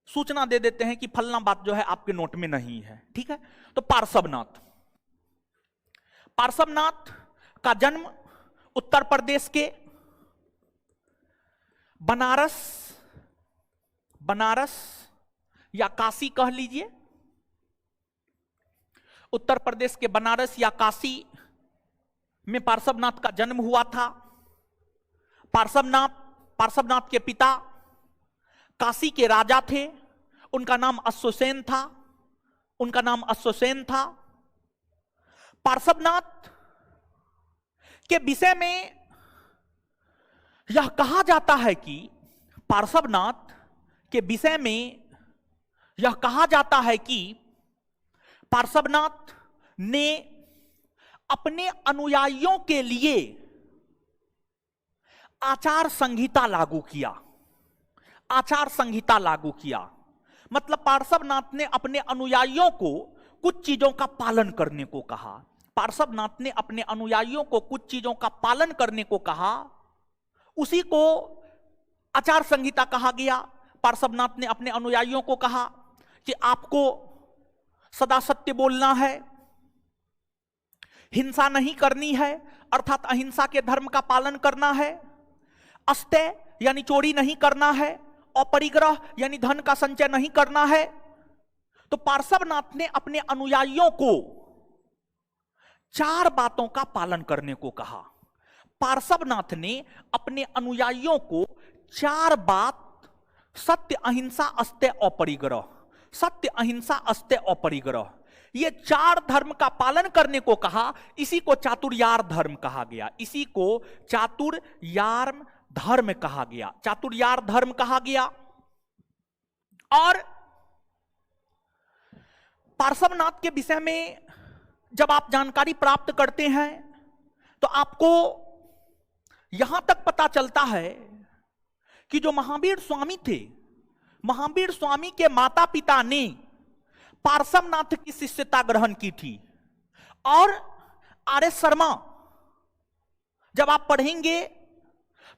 सूचना दे देते हैं कि फलना बात जो है आपके नोट में नहीं है, ठीक है। तो पार्श्वनाथ, पार्श्वनाथ का जन्म उत्तर प्रदेश के बनारस या काशी कह लीजिए, उत्तर प्रदेश के बनारस या काशी में पार्श्वनाथ का जन्म हुआ था। पार्श्वनाथ के पिता काशी के राजा थे, उनका नाम अश्वसेन था। पार्श्वनाथ के विषय में यह कहा जाता है कि पार्श्वनाथ के विषय में यह कहा जाता है कि पार्श्वनाथ ने अपने अनुयायियों के लिए आचार संहिता लागू किया। मतलब पार्श्वनाथ ने अपने अनुयायियों को कुछ चीजों का पालन करने को कहा। पार्श्वनाथ ने अपने अनुयायियों को कुछ चीजों का पालन करने को कहा, उसी को आचार संहिता कहा गया। पार्श्वनाथ ने अपने अनुयायियों को कहा कि आपको सदा सत्य बोलना है, हिंसा नहीं करनी है अर्थात अहिंसा के धर्म का पालन करना है, अस्तेय यानी चोरी नहीं करना है, अपरिग्रह यानी धन का संचय नहीं करना है। तो पार्श्वनाथ ने अपने अनुयायियों को 4 बातों का पालन करने को कहा। पार्श्वनाथ ने अपने अनुयायियों को 4 बात, सत्य अहिंसा अस्तेय अपरिग्रह, सत्य अहिंसा अस्तेय अपरिग्रह, ये 4 धर्म का पालन करने को कहा। इसी को चातुर्यार धर्म कहा गया, इसी को चातुर्यार धर्म कहा गया, चातुर्यार धर्म कहा गया। और पार्श्वनाथ के विषय में जब आप जानकारी प्राप्त करते हैं तो आपको यहां तक पता चलता है कि जो महावीर स्वामी थे, महावीर स्वामी के माता पिता ने पार्श्वनाथ की शिष्यता ग्रहण की थी। और आर.एस. शर्मा जब आप पढ़ेंगे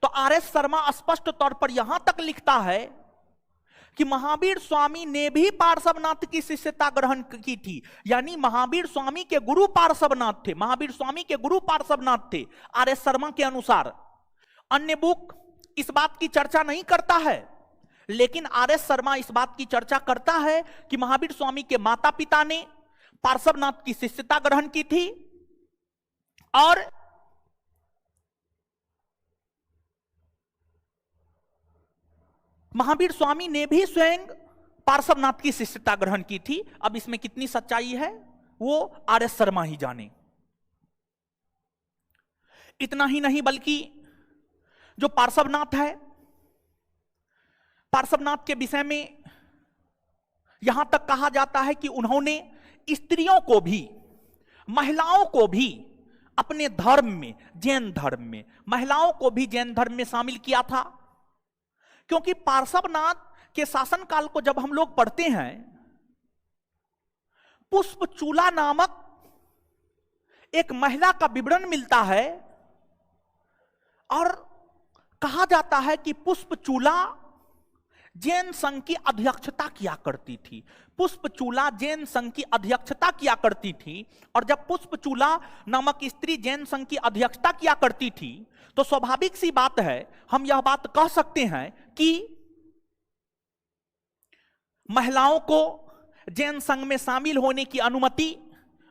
तो आर.एस. शर्मा स्पष्ट तौर पर यहां तक लिखता है कि महावीर स्वामी ने भी पार्श्वनाथ की शिष्यता ग्रहण की थी। यानी महावीर स्वामी के गुरु पार्श्वनाथ थे, महावीर स्वामी के गुरु पार्श्वनाथ थे आर.एस. शर्मा के अनुसार। अन्य बुक इस बात की चर्चा नहीं करता है, लेकिन आर.एस. शर्मा इस बात की चर्चा करता है कि महावीर स्वामी के माता पिता ने पार्श्वनाथ की शिष्यता ग्रहण की थी और महावीर स्वामी ने भी स्वयं पार्श्वनाथ की शिष्यता ग्रहण की थी। अब इसमें कितनी सच्चाई है वो आर.एस. शर्मा ही जाने। इतना ही नहीं बल्कि जो पार्श्वनाथ है, पार्श्वनाथ के विषय में यहां तक कहा जाता है कि उन्होंने स्त्रियों को भी, महिलाओं को भी अपने धर्म में, जैन धर्म में, महिलाओं को भी जैन धर्म में शामिल किया था। क्योंकि पार्श्वनाथ के शासनकाल को जब हम लोग पढ़ते हैं, पुष्पचूला नामक एक महिला का विवरण मिलता है और कहा जाता है कि पुष्पचूला जैन संघ की अध्यक्षता किया करती थी। पुष्पचूला जैन संघ की अध्यक्षता किया करती थी और जब पुष्पचूला नामक स्त्री जैन संघ की अध्यक्षता किया करती थी तो स्वाभाविक सी बात है, हम यह बात कह सकते हैं कि महिलाओं को जैन संघ में शामिल होने की अनुमति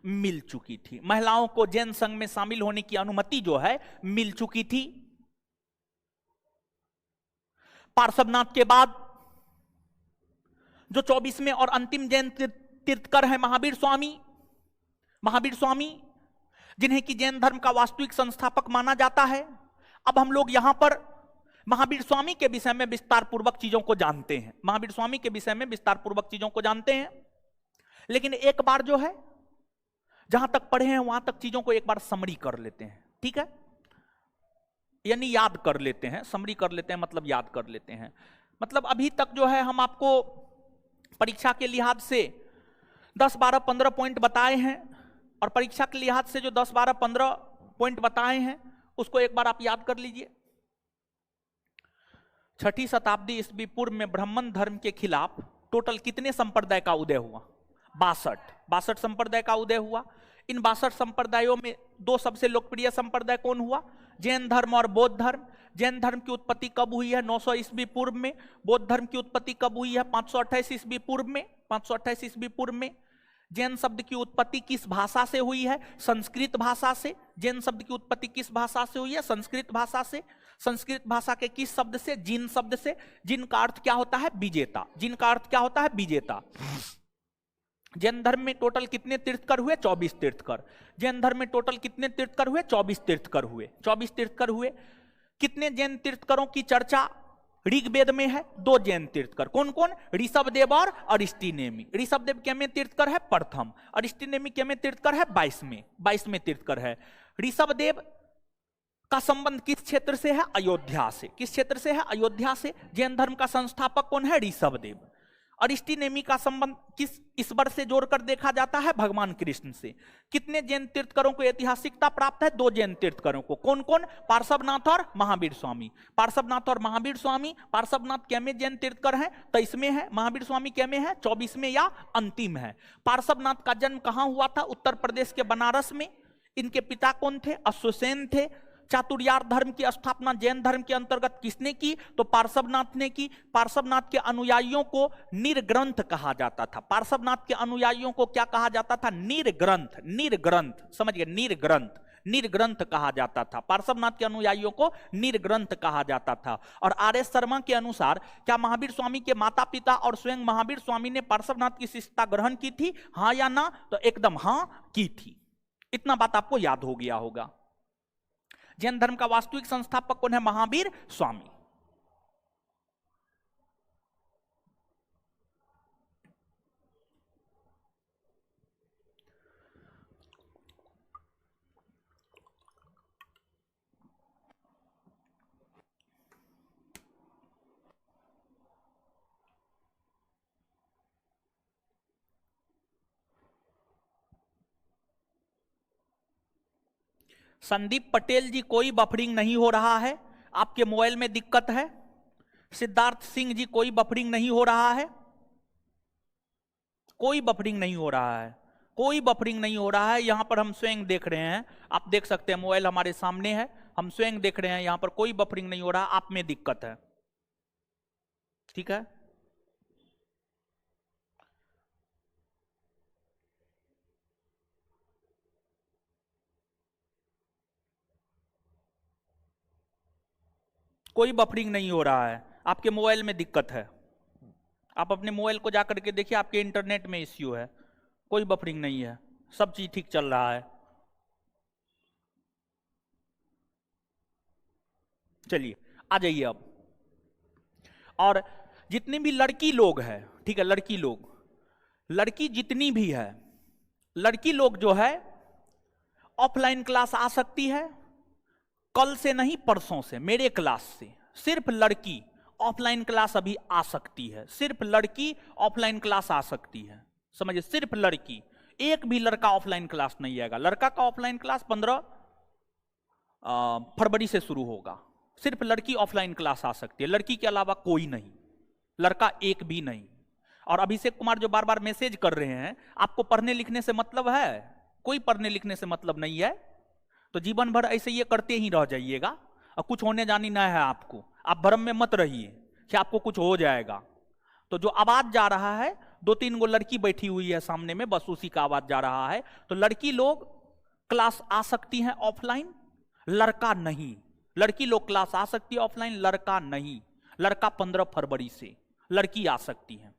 मिल चुकी थी। महिलाओं को जैन संघ में शामिल होने की अनुमति जो है मिल चुकी थी। पार्श्वनाथ के बाद जो 24वें और अंतिम जैन तीर्थकर है महावीर स्वामी, जिन्हें कि जैन धर्म का वास्तविक संस्थापक माना जाता है। अब हम लोग यहां पर महावीर स्वामी के विषय में विस्तार पूर्वक चीजों को जानते हैं, महावीर स्वामी के विषय में विस्तार पूर्वक चीजों को जानते हैं। लेकिन एक बार जो है, जहां तक पढ़े हैं वहां तक चीजों को एक बार समरी कर लेते हैं, ठीक है, यानी याद कर लेते हैं। समरी कर लेते हैं मतलब याद कर लेते हैं। मतलब अभी तक जो है हम आपको परीक्षा के लिहाज से 10, 12, 15 पॉइंट बताए हैं, और परीक्षा के लिहाज से जो 10, 12, 15 पॉइंट बताए हैं उसको एक बार आप याद कर लीजिए। 6ठी शताब्दी ईस्वी पूर्व में ब्राह्मण धर्म के खिलाफ टोटल कितने संप्रदाय का उदय हुआ? 62 संप्रदाय का उदय हुआ। इन 62 संप्रदायों में दो सबसे लोकप्रिय संप्रदाय कौन हुआ? जैन धर्म और बौद्ध धर्म। जैन धर्म की उत्पत्ति कब हुई है? 900 ईस्वी पूर्व में। बौद्ध धर्म की उत्पत्ति कब हुई है? 528 ईस्वी पूर्व में। 528 ईस्वी पूर्व में। जैन शब्द की उत्पत्ति किस भाषा से हुई है? संस्कृत भाषा से। जैन शब्द की उत्पत्ति किस भाषा से हुई है? संस्कृत भाषा से। संस्कृत भाषा के किस शब्द से? जिन शब्द से। जिन का अर्थ क्या होता है? विजेता। जिन का अर्थ क्या होता है? विजेता। जैन धर्म में टोटल कितने तीर्थकर हुए? 24 तीर्थकर। जैन धर्म में टोटल कितने तीर्थकर हुए? 24 तीर्थकर हुए। 24 तीर्थकर हुए। कितने जैन तीर्थकरों की चर्चा ऋग्वेद में है? 2 जैन तीर्थकर। कौन कौन? ऋषभदेव और अरिष्टिनेमि। ऋषभदेव के में तीर्थकर है? प्रथम। अरिष्टिनेमि के में तीर्थकर है? 22वें तीर्थकर है। ऋषभदेव का संबंध किस क्षेत्र से है? अयोध्या से। किस क्षेत्र से है? अयोध्या से। जैन धर्म का संस्थापक कौन है? ऋषभदेव। अरिष्टिनेमि का संबंध किस ईश्वर से जोड़कर देखा जाता है? भगवान कृष्ण से। कितने जैन तीर्थकरों को ऐतिहासिकता प्राप्त है? 2 जैन तीर्थकरों को। कौन कौन? पार्श्वनाथ और महावीर स्वामी। पार्श्वनाथ और महावीर स्वामी। पार्श्वनाथ क्या में जैन तीर्थकर हैं? 23 में है। महावीर स्वामी क्या में है? 24 में या अंतिम है। पार्श्वनाथ का जन्म कहां हुआ था? उत्तर प्रदेश के बनारस में। इनके पिता कौन थे? अश्वसेन थे। चातुर्यार धर्म की स्थापना जैन धर्म के अंतर्गत किसने की? तो पार्श्वनाथ ने की। पार्श्वनाथ के अनुयायियों को निर्ग्रंथ कहा जाता था। पार्श्वनाथ के अनुयायियों को क्या कहा जाता था? निर्ग्रंथ। निर्ग्रंथ समझिए, निर्ग्रंथ। निर्ग्रंथ कहा जाता था। पार्श्वनाथ के अनुयायियों को निर्ग्रंथ कहा जाता था। और आर.एस. शर्मा के अनुसार क्या महावीर स्वामी के माता पिता और स्वयं महावीर स्वामी ने पार्श्वनाथ की शिष्यता ग्रहण की थी? हाँ या ना? तो एकदम हाँ की थी। इतना बात आपको याद हो गया होगा। जैन धर्म का वास्तविक संस्थापक कौन है? महावीर स्वामी। संदीप पटेल जी, कोई बफरिंग नहीं हो रहा है। आपके मोबाइल में दिक्कत है। सिद्धार्थ सिंह जी, कोई बफरिंग नहीं हो रहा है। कोई बफरिंग नहीं हो रहा है। कोई बफरिंग नहीं हो रहा है। यहां पर हम स्वयं देख रहे हैं। आप देख सकते हैं, मोबाइल हमारे सामने है, हम स्वयं देख रहे हैं। यहां पर कोई बफरिंग नहीं हो रहा। आप में दिक्कत है। ठीक है। कोई बफरिंग नहीं हो रहा है। आपके मोबाइल में दिक्कत है। आप अपने मोबाइल को जाकर के देखिए, आपके इंटरनेट में इश्यू है। कोई बफरिंग नहीं है, सब चीज ठीक चल रहा है। चलिए आ जाइए अब। और जितने भी लड़की लोग हैं, ठीक है, लड़की लोग, लड़की जितनी भी है, लड़की लोग जो है ऑफलाइन क्लास आ सकती है। कल से नहीं, परसों से, मेरे क्लास से। सिर्फ लड़की ऑफलाइन क्लास अभी आ सकती है। सिर्फ लड़की ऑफलाइन क्लास आ सकती है। समझिए, सिर्फ लड़की। एक भी लड़का ऑफलाइन क्लास नहीं आएगा। लड़का का ऑफलाइन क्लास 15 फरवरी से शुरू होगा। सिर्फ लड़की ऑफलाइन क्लास आ सकती है, लड़की के अलावा कोई नहीं, लड़का एक भी नहीं। और अभिषेक कुमार जो बार बार मैसेज कर रहे हैं, आपको पढ़ने लिखने से मतलब है? कोई पढ़ने लिखने से मतलब नहीं है। तो जीवन भर ऐसे ये करते ही रह जाइएगा और कुछ होने जानी ना है आपको। आप भ्रम में मत रहिए कि आपको कुछ हो जाएगा। तो जो आवाज जा रहा है, 2-3 गो लड़की बैठी हुई है सामने में, बस उसी का आवाज जा रहा है। तो लड़की लोग क्लास आ सकती हैं ऑफलाइन, लड़का नहीं। लड़की लोग क्लास आ सकती है ऑफलाइन, लड़का नहीं। लड़का 15 फरवरी से, लड़की आ सकती है।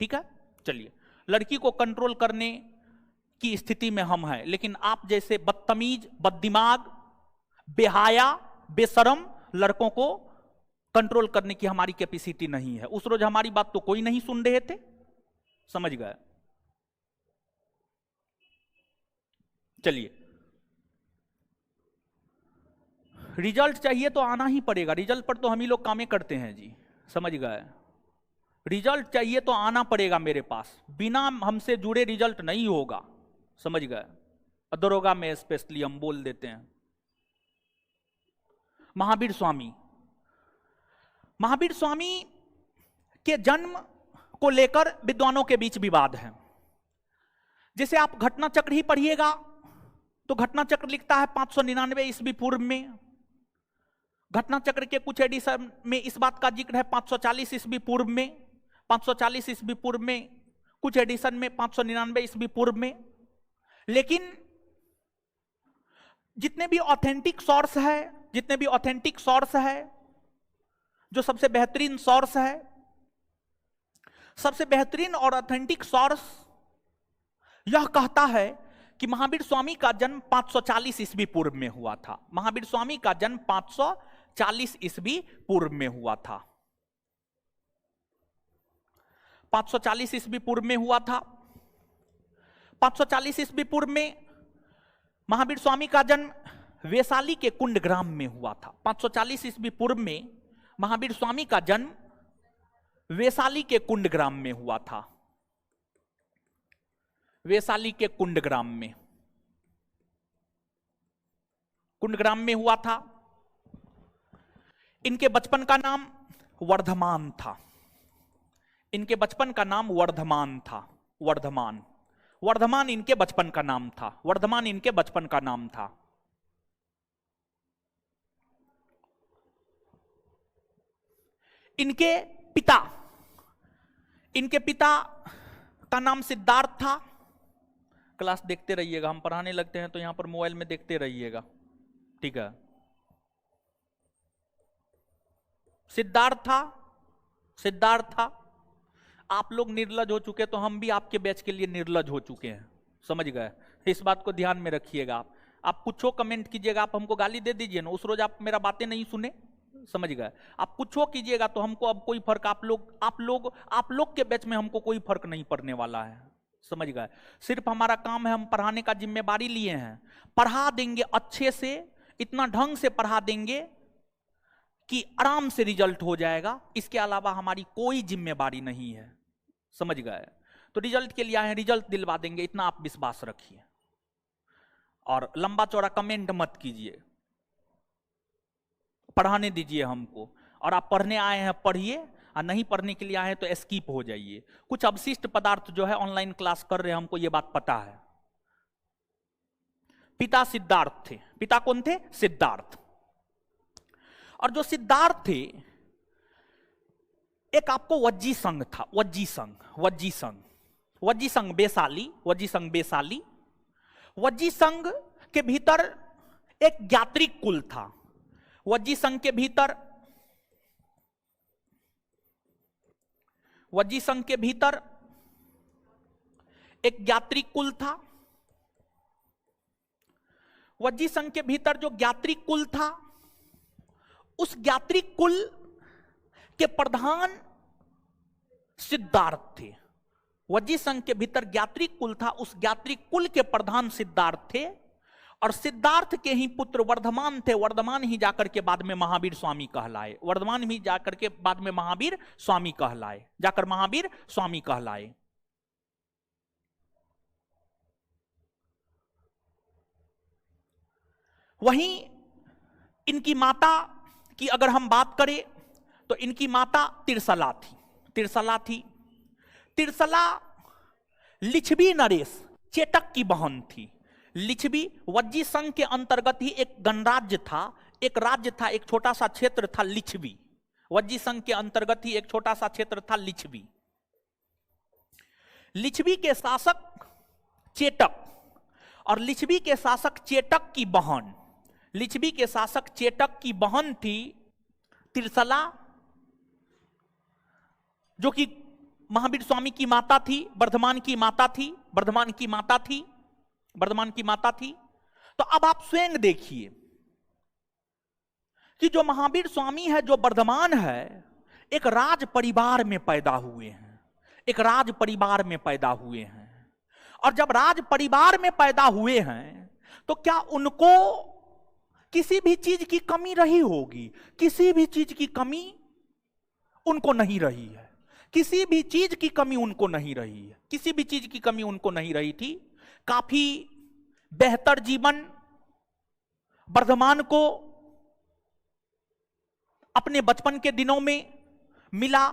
ठीक है। चलिए, लड़की को कंट्रोल करने की स्थिति में हम हैं, लेकिन आप जैसे बदतमीज, बददिमाग, बेहाया, बेशरम लड़कों को कंट्रोल करने की हमारी कैपेसिटी नहीं है। उस रोज हमारी बात तो कोई नहीं सुन रहे थे, समझ गए। चलिए, रिजल्ट चाहिए तो आना ही पड़ेगा। रिजल्ट पर तो हम ही लोग कामें करते हैं जी। समझ गए? रिजल्ट चाहिए तो आना पड़ेगा मेरे पास, बिना हमसे जुड़े रिजल्ट नहीं होगा। समझ गए? दरोगा में स्पेशली हम बोल देते हैं। महावीर स्वामी, महावीर स्वामी के जन्म को लेकर विद्वानों के बीच विवाद है। जैसे आप घटना चक्र ही पढ़िएगा तो घटना चक्र लिखता है 599 ईस्वी पूर्व में। घटना चक्र के कुछ एडिशन में इस बात का जिक्र है 540 ईस्वी पूर्व में, 540 ईस्वी पूर्व में, कुछ एडिशन में 599 ईस्वी पूर्व में। लेकिन जितने भी ऑथेंटिक सोर्स है, जितने भी ऑथेंटिक सोर्स है, जो सबसे बेहतरीन सोर्स है, सबसे बेहतरीन और ऑथेंटिक सोर्स यह कहता है कि महावीर स्वामी का जन्म 540 ईस्वी पूर्व में हुआ था। महावीर स्वामी का जन्म 540 ईस्वी पूर्व में हुआ था। 540 ईस्वी पूर्व में हुआ था। 540 ईस्वी पूर्व में महावीर स्वामी का जन्म वैशाली के कुंडग्राम में हुआ था। 540 ईस्वी पूर्व में महावीर स्वामी का जन्म वैशाली के कुंडग्राम में हुआ था। वैशाली के कुंडग्राम में, कुंडग्राम में हुआ था। इनके बचपन का नाम वर्धमान था। इनके बचपन का नाम वर्धमान था। वर्धमान, वर्धमान इनके बचपन का नाम था। वर्धमान इनके बचपन का नाम था। इनके पिता, इनके पिता का नाम सिद्धार्थ था। क्लास देखते रहिएगा, हम पढ़ाने लगते हैं तो यहां पर मोबाइल में देखते रहिएगा, ठीक है? सिद्धार्थ था, सिद्धार्थ था। आप लोग निर्लज हो चुके तो हम भी आपके बैच के लिए निर्लज हो चुके हैं। समझ गए? इस बात को ध्यान में रखिएगा। आप कुछ कमेंट कीजिएगा, आप हमको गाली दे दीजिए ना, उस रोज आप मेरा बातें नहीं सुने। समझ गए? आप कुछ कीजिएगा तो हमको अब कोई फर्क, आप लोग के बैच में हमको कोई फर्क नहीं पड़ने वाला है। समझ गए? सिर्फ हमारा काम है, हम पढ़ाने का जिम्मेवारी लिए हैं। पढ़ा देंगे अच्छे से, इतना ढंग से पढ़ा देंगे कि आराम से रिजल्ट हो जाएगा। इसके अलावा हमारी कोई जिम्मेवारी नहीं है। समझ गए? तो रिजल्ट के लिए आए हैं, रिजल्ट दिलवा देंगे, इतना आप विश्वास रखिए। और लंबा चौड़ा कमेंट मत कीजिए, पढ़ाने दीजिए हमको। और आप पढ़ने आए हैं पढ़िए, और नहीं पढ़ने के लिए आए हैं तो स्किप हो जाइए। कुछ अवशिष्ट पदार्थ जो है ऑनलाइन क्लास कर रहे हैं, हमको ये बात पता है। पिता सिद्धार्थ थे। पिता कौन थे? सिद्धार्थ। और जो सिद्धार्थ थे, एक आपको वज्जी संघ था, वज्जी संघ, वज्जी संघ, वज्जी संघ वैशाली, वज्जी संघ वैशाली। वज्जी संघ के भीतर एक ज्ञात्रिक कुल था। वज्जी संघ के भीतर, वज्जी संघ के भीतर एक ज्ञात्रिक कुल था। वज्जी संघ के भीतर जो ज्ञात्रिक कुल था, उस ज्ञात्रिक कुल के प्रधान सिद्धार्थ थे। वज्जी संघ के भीतर ज्ञात्रिक कुल था, उस ज्ञात्रिक कुल के प्रधान सिद्धार्थ थे। और सिद्धार्थ के ही पुत्र वर्धमान थे। वर्धमान ही जाकर के बाद में महावीर स्वामी कहलाए। वर्धमान ही जाकर के बाद में महावीर स्वामी कहलाए, जाकर महावीर स्वामी कहलाए। वहीं इनकी माता की अगर हम बात करें तो इनकी माता तिरसला थी। तिरसला थी। तिरसला लिच्छवी नरेश चेटक की बहन थी। लिच्छवी वज्जी संघ के अंतर्गत ही एक गणराज्य था, एक राज्य था, एक छोटा सा क्षेत्र था लिच्छवी। वज्जी संघ के अंतर्गत ही एक छोटा सा क्षेत्र था लिच्छवी। लिच्छवी के शासक चेटक, और लिच्छवी के शासक चेटक की बहन, लिच्छवी के शासक चेटक की बहन थी तिरसला, जो कि महावीर स्वामी की माता थी, वर्धमान की माता थी, वर्धमान की माता थी, वर्धमान की माता थी। तो अब आप स्वयं देखिए कि जो महावीर स्वामी है, जो वर्धमान है, एक राज परिवार में पैदा हुए हैं। एक राज परिवार में पैदा हुए हैं। और जब राज परिवार में पैदा हुए हैं तो क्या उनको किसी भी चीज की कमी रही होगी? किसी भी चीज की कमी उनको नहीं रही है, किसी भी चीज की कमी उनको नहीं रही है, किसी भी चीज की कमी उनको नहीं रही थी। काफी बेहतर जीवन वर्धमान को अपने बचपन के दिनों में मिला,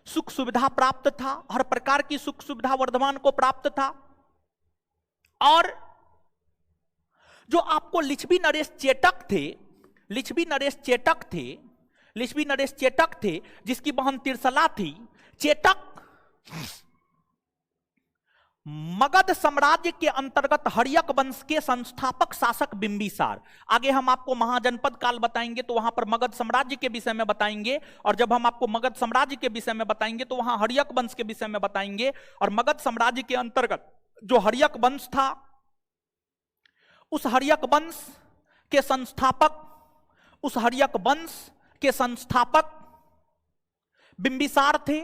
सुख सुविधा प्राप्त था, हर प्रकार की सुख सुविधा वर्धमान को प्राप्त था। और जो आपको लिच्छवी नरेश चेटक थे, लिच्छवी नरेश चेटक थे, लिच्छवी नरेश चेटक थे, जिसकी बहन तिरसला थी। चेटक मगध साम्राज्य के अंतर्गत हर्यक वंश के संस्थापक शासक बिंबिसार। आगे हम आपको महाजनपद काल बताएंगे तो वहां पर मगध साम्राज्य के विषय में बताएंगे, और जब हम आपको मगध साम्राज्य के विषय में बताएंगे तो वहां हर्यक वंश के विषय में बताएंगे। और मगध साम्राज्य के अंतर्गत जो हर्यक वंश था, उस हर्यक वंश के संस्थापक, उस हर्यक वंश के संस्थापक बिंबिसार थे।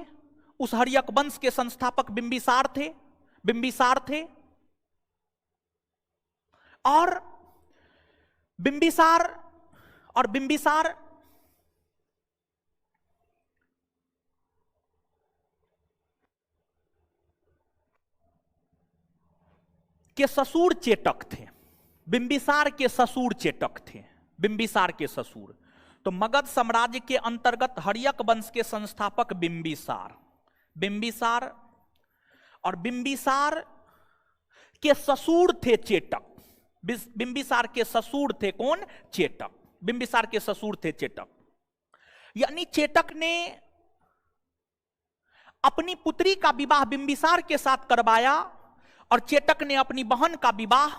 उस हर्यक वंश के संस्थापक बिंबिसार थे, बिंबिसार थे। और बिंबिसार के ससुर चेटक थे, बिंबिसार के ससुर चेटक थे, बिंबिसार के ससुर। तो मगध साम्राज्य के अंतर्गत हर्यक वंश के संस्थापक बिंबिसार, बिंबिसार और बिंबिसार के ससुर थे चेटक। बिंबिसार के ससुर थे कौन? चेटक। बिंबिसार के ससुर थे चेटक। यानी चेटक ने अपनी पुत्री का विवाह बिंबिसार के साथ करवाया और चेटक ने अपनी बहन का विवाह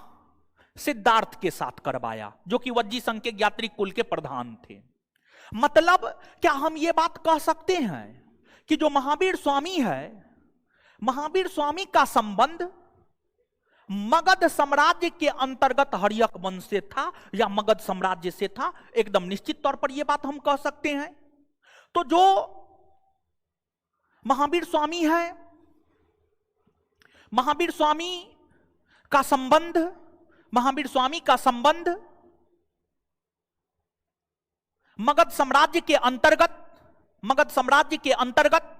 सिद्धार्थ के साथ करवाया, जो कि वज्जी संघ के ज्ञात्रिक कुल के प्रधान थे। मतलब क्या हम ये बात कह सकते हैं कि जो महावीर स्वामी है, महावीर स्वामी का संबंध मगध साम्राज्य के अंतर्गत हर्यक वंश से था या मगध साम्राज्य से था? एकदम निश्चित तौर पर यह बात हम कह सकते हैं। तो जो महावीर स्वामी है, महावीर स्वामी का संबंध, महावीर स्वामी का संबंध मगध साम्राज्य के अंतर्गत, मगध साम्राज्य के अंतर्गत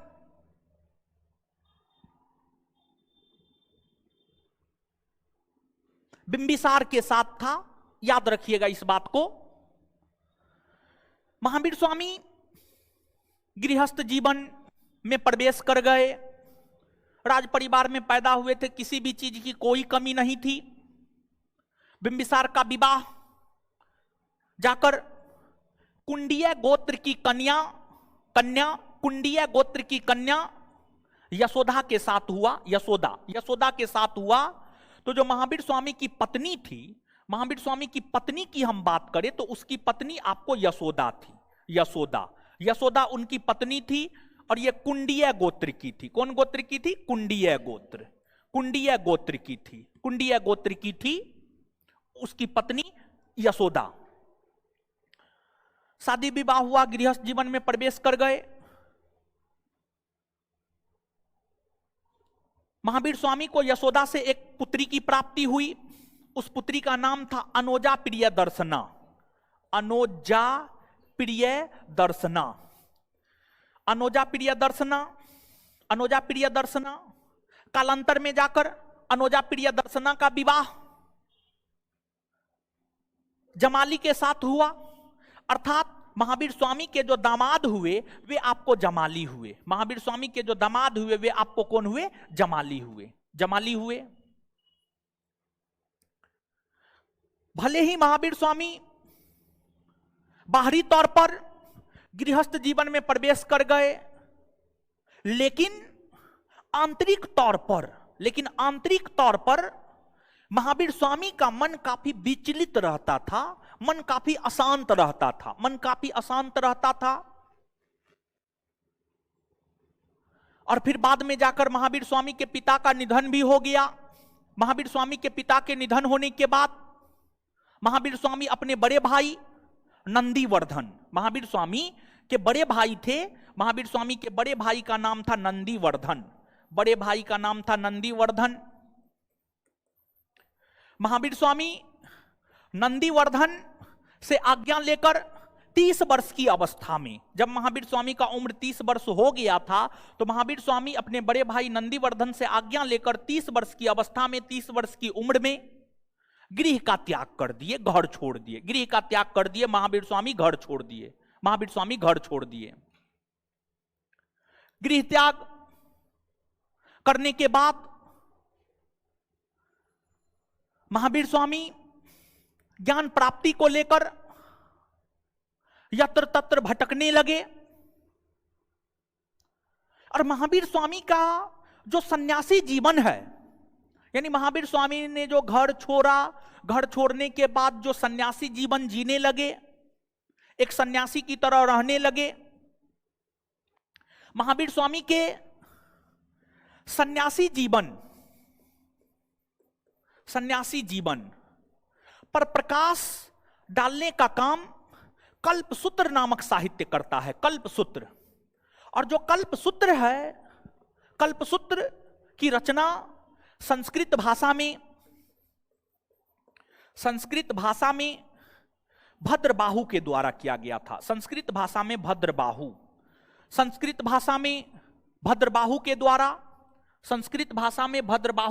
बिंबिसार के साथ था। याद रखिएगा इस बात को। महावीर स्वामी गृहस्थ जीवन में प्रवेश कर गए, राज परिवार में पैदा हुए थे, किसी भी चीज की कोई कमी नहीं थी। बिंबिसार का विवाह जाकर कुंडीय गोत्र की कन्या कुंडीय गोत्र की कन्या यशोदा के साथ हुआ। यशोदा के साथ हुआ। तो जो महावीर स्वामी की पत्नी थी, महावीर स्वामी की पत्नी की हम बात करें तो उसकी पत्नी आपको यशोदा थी। यशोदा उनकी पत्नी थी और ये कुंडीय गोत्र की थी। कौन गोत्र की थी? कुंडीय गोत्र, कुंडीय गोत्र की थी, कुंडीय गोत्र की थी उसकी पत्नी यशोदा। शादी विवाह हुआ, गृहस्थ जीवन में प्रवेश कर गए। महावीर स्वामी को यशोदा से एक पुत्री की प्राप्ति हुई। उस पुत्री का नाम था अनोजा प्रिय दर्शना। अनोजा प्रिय दर्शना, अनोजा प्रिय दर्शना, अनोजा प्रिय दर्शना। कालांतर में जाकर अनोजा प्रिय दर्शना का विवाह जमाली के साथ हुआ। अर्थात महावीर स्वामी के जो दामाद हुए वे आपको जमाली हुए। महावीर स्वामी के जो दामाद हुए वे आपको कौन हुए? जमाली हुए, जमाली हुए। भले ही महावीर स्वामी बाहरी तौर पर गृहस्थ जीवन में प्रवेश कर गए, लेकिन आंतरिक तौर पर महावीर स्वामी का मन काफी विचलित रहता था, मन काफी अशांत रहता था, मन काफी अशांत रहता था। और फिर बाद में जाकर महावीर स्वामी के पिता का निधन भी हो गया। महावीर स्वामी के पिता के निधन होने के बाद महावीर स्वामी अपने बड़े भाई नंदीवर्धन, महावीर स्वामी के बड़े भाई थे, महावीर स्वामी के बड़े भाई का नाम था नंदीवर्धन, बड़े भाई का नाम था नंदीवर्धन। महावीर स्वामी नंदीवर्धन से आज्ञा लेकर 30 वर्ष की अवस्था में, जब महावीर स्वामी का उम्र 30 वर्ष हो गया था, तो महावीर स्वामी अपने बड़े भाई नंदीवर्धन से आज्ञा लेकर 30 वर्ष की अवस्था में, 30 वर्ष की उम्र में गृह का त्याग कर दिए, घर छोड़ दिए। गृह का त्याग कर दिए महावीर स्वामी, घर छोड़ दिए। महावीर स्वामी घर छोड़ दिए। गृह त्याग करने के बाद महावीर स्वामी ज्ञान प्राप्ति को लेकर यत्र तत्र भटकने लगे। और महावीर स्वामी का जो सन्यासी जीवन है, यानी महावीर स्वामी ने जो घर छोड़ा, घर छोड़ने के बाद जो सन्यासी जीवन जीने लगे, एक सन्यासी की तरह रहने लगे। महावीर स्वामी के सन्यासी जीवन पर प्रकाश डालने का काम कल्पसूत्र नामक साहित्य करता है। कल्पसूत्र, और जो कल्पसूत्र है, कल्पसूत्र की रचना संस्कृत भाषा में भद्रबाहु के द्वारा किया गया था। संस्कृत भाषा में भद्रबाहु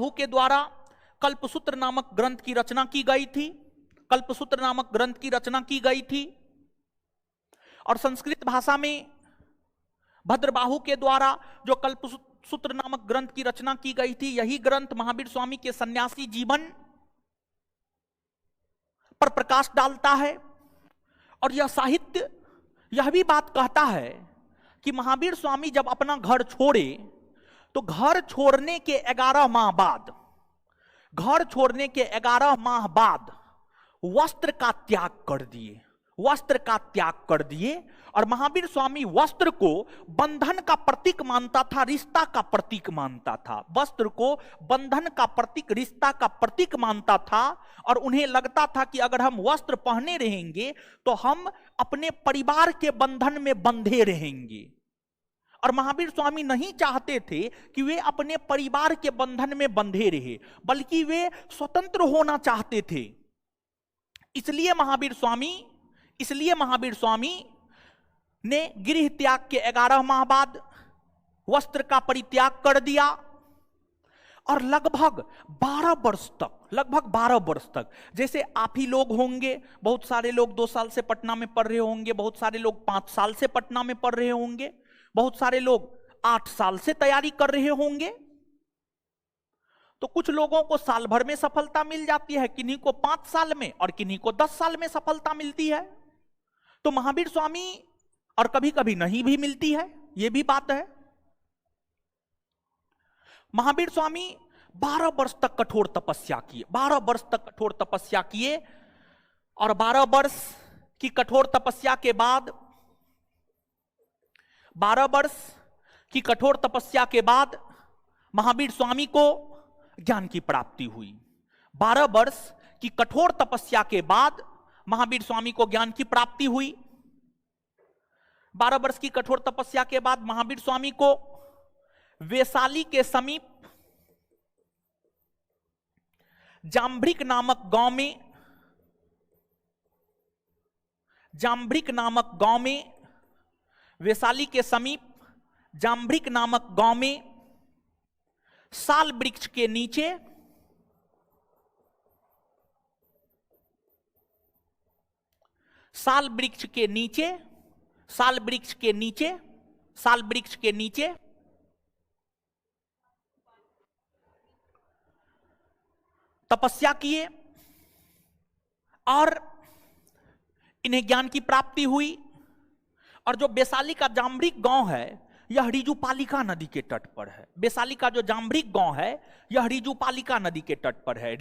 के द्वारा कल्पसूत्र नामक ग्रंथ की रचना की गई थी। और संस्कृत भाषा में भद्रबाहु के द्वारा जो कल्पसूत्र नामक ग्रंथ की रचना की गई थी, यही ग्रंथ महावीर स्वामी के सन्यासी जीवन पर प्रकाश डालता है। और यह साहित्य यह भी बात कहता है कि महावीर स्वामी जब अपना घर छोड़े, तो घर छोड़ने के 11 माह बाद वस्त्र का त्याग कर दिए। और महावीर स्वामी वस्त्र को बंधन का प्रतीक मानता था, रिश्ता का प्रतीक मानता था। वस्त्र को बंधन का प्रतीक, रिश्ता का प्रतीक मानता था। और उन्हें लगता था कि अगर हम वस्त्र पहने रहेंगे तो हम अपने परिवार के बंधन में बंधे रहेंगे। और महावीर स्वामी नहीं चाहते थे कि वे अपने परिवार के बंधन में बंधे रहे, बल्कि वे स्वतंत्र होना चाहते थे। इसलिए महावीर स्वामी ने गृह त्याग के 11 माह बाद वस्त्र का परित्याग कर दिया। और लगभग 12 वर्ष तक, जैसे आप ही लोग होंगे, बहुत सारे लोग 2 साल से पटना में पढ़ रहे होंगे, बहुत सारे लोग 5 साल से पटना में पढ़ रहे होंगे, बहुत सारे लोग 8 साल से तैयारी कर रहे होंगे। तो कुछ लोगों को साल भर में सफलता मिल जाती है, किन्हीं को 5 साल में और किन्हीं को 10 साल में सफलता मिलती है। तो महावीर स्वामी, और कभी कभी नहीं भी मिलती है, यह भी बात है। महावीर स्वामी 12 वर्ष तक कठोर तपस्या किए। 12 वर्ष तक कठोर तपस्या किए। और 12 वर्ष की कठोर तपस्या के बाद 12 वर्ष की कठोर तपस्या के बाद महावीर स्वामी को ज्ञान की प्राप्ति हुई। 12 वर्ष की कठोर तपस्या के बाद महावीर स्वामी को ज्ञान की प्राप्ति हुई। 12 वर्ष की कठोर तपस्या के बाद महावीर स्वामी को वैशाली के समीप जाम्भृक नामक गांव में वैशाली के समीप जाम्भृक नामक गांव में साल वृक्ष के नीचे साल वृक्ष के नीचे तपस्या किए और इन्हें ज्ञान की प्राप्ति हुई। और जो वैशाली का जाम्भृक गांव है, यह ऋजुपालिका नदी के तट पर है। वैशाली का जो जाम्भृक गांव है, यह ऋजुपालिका नदी के तट पर है।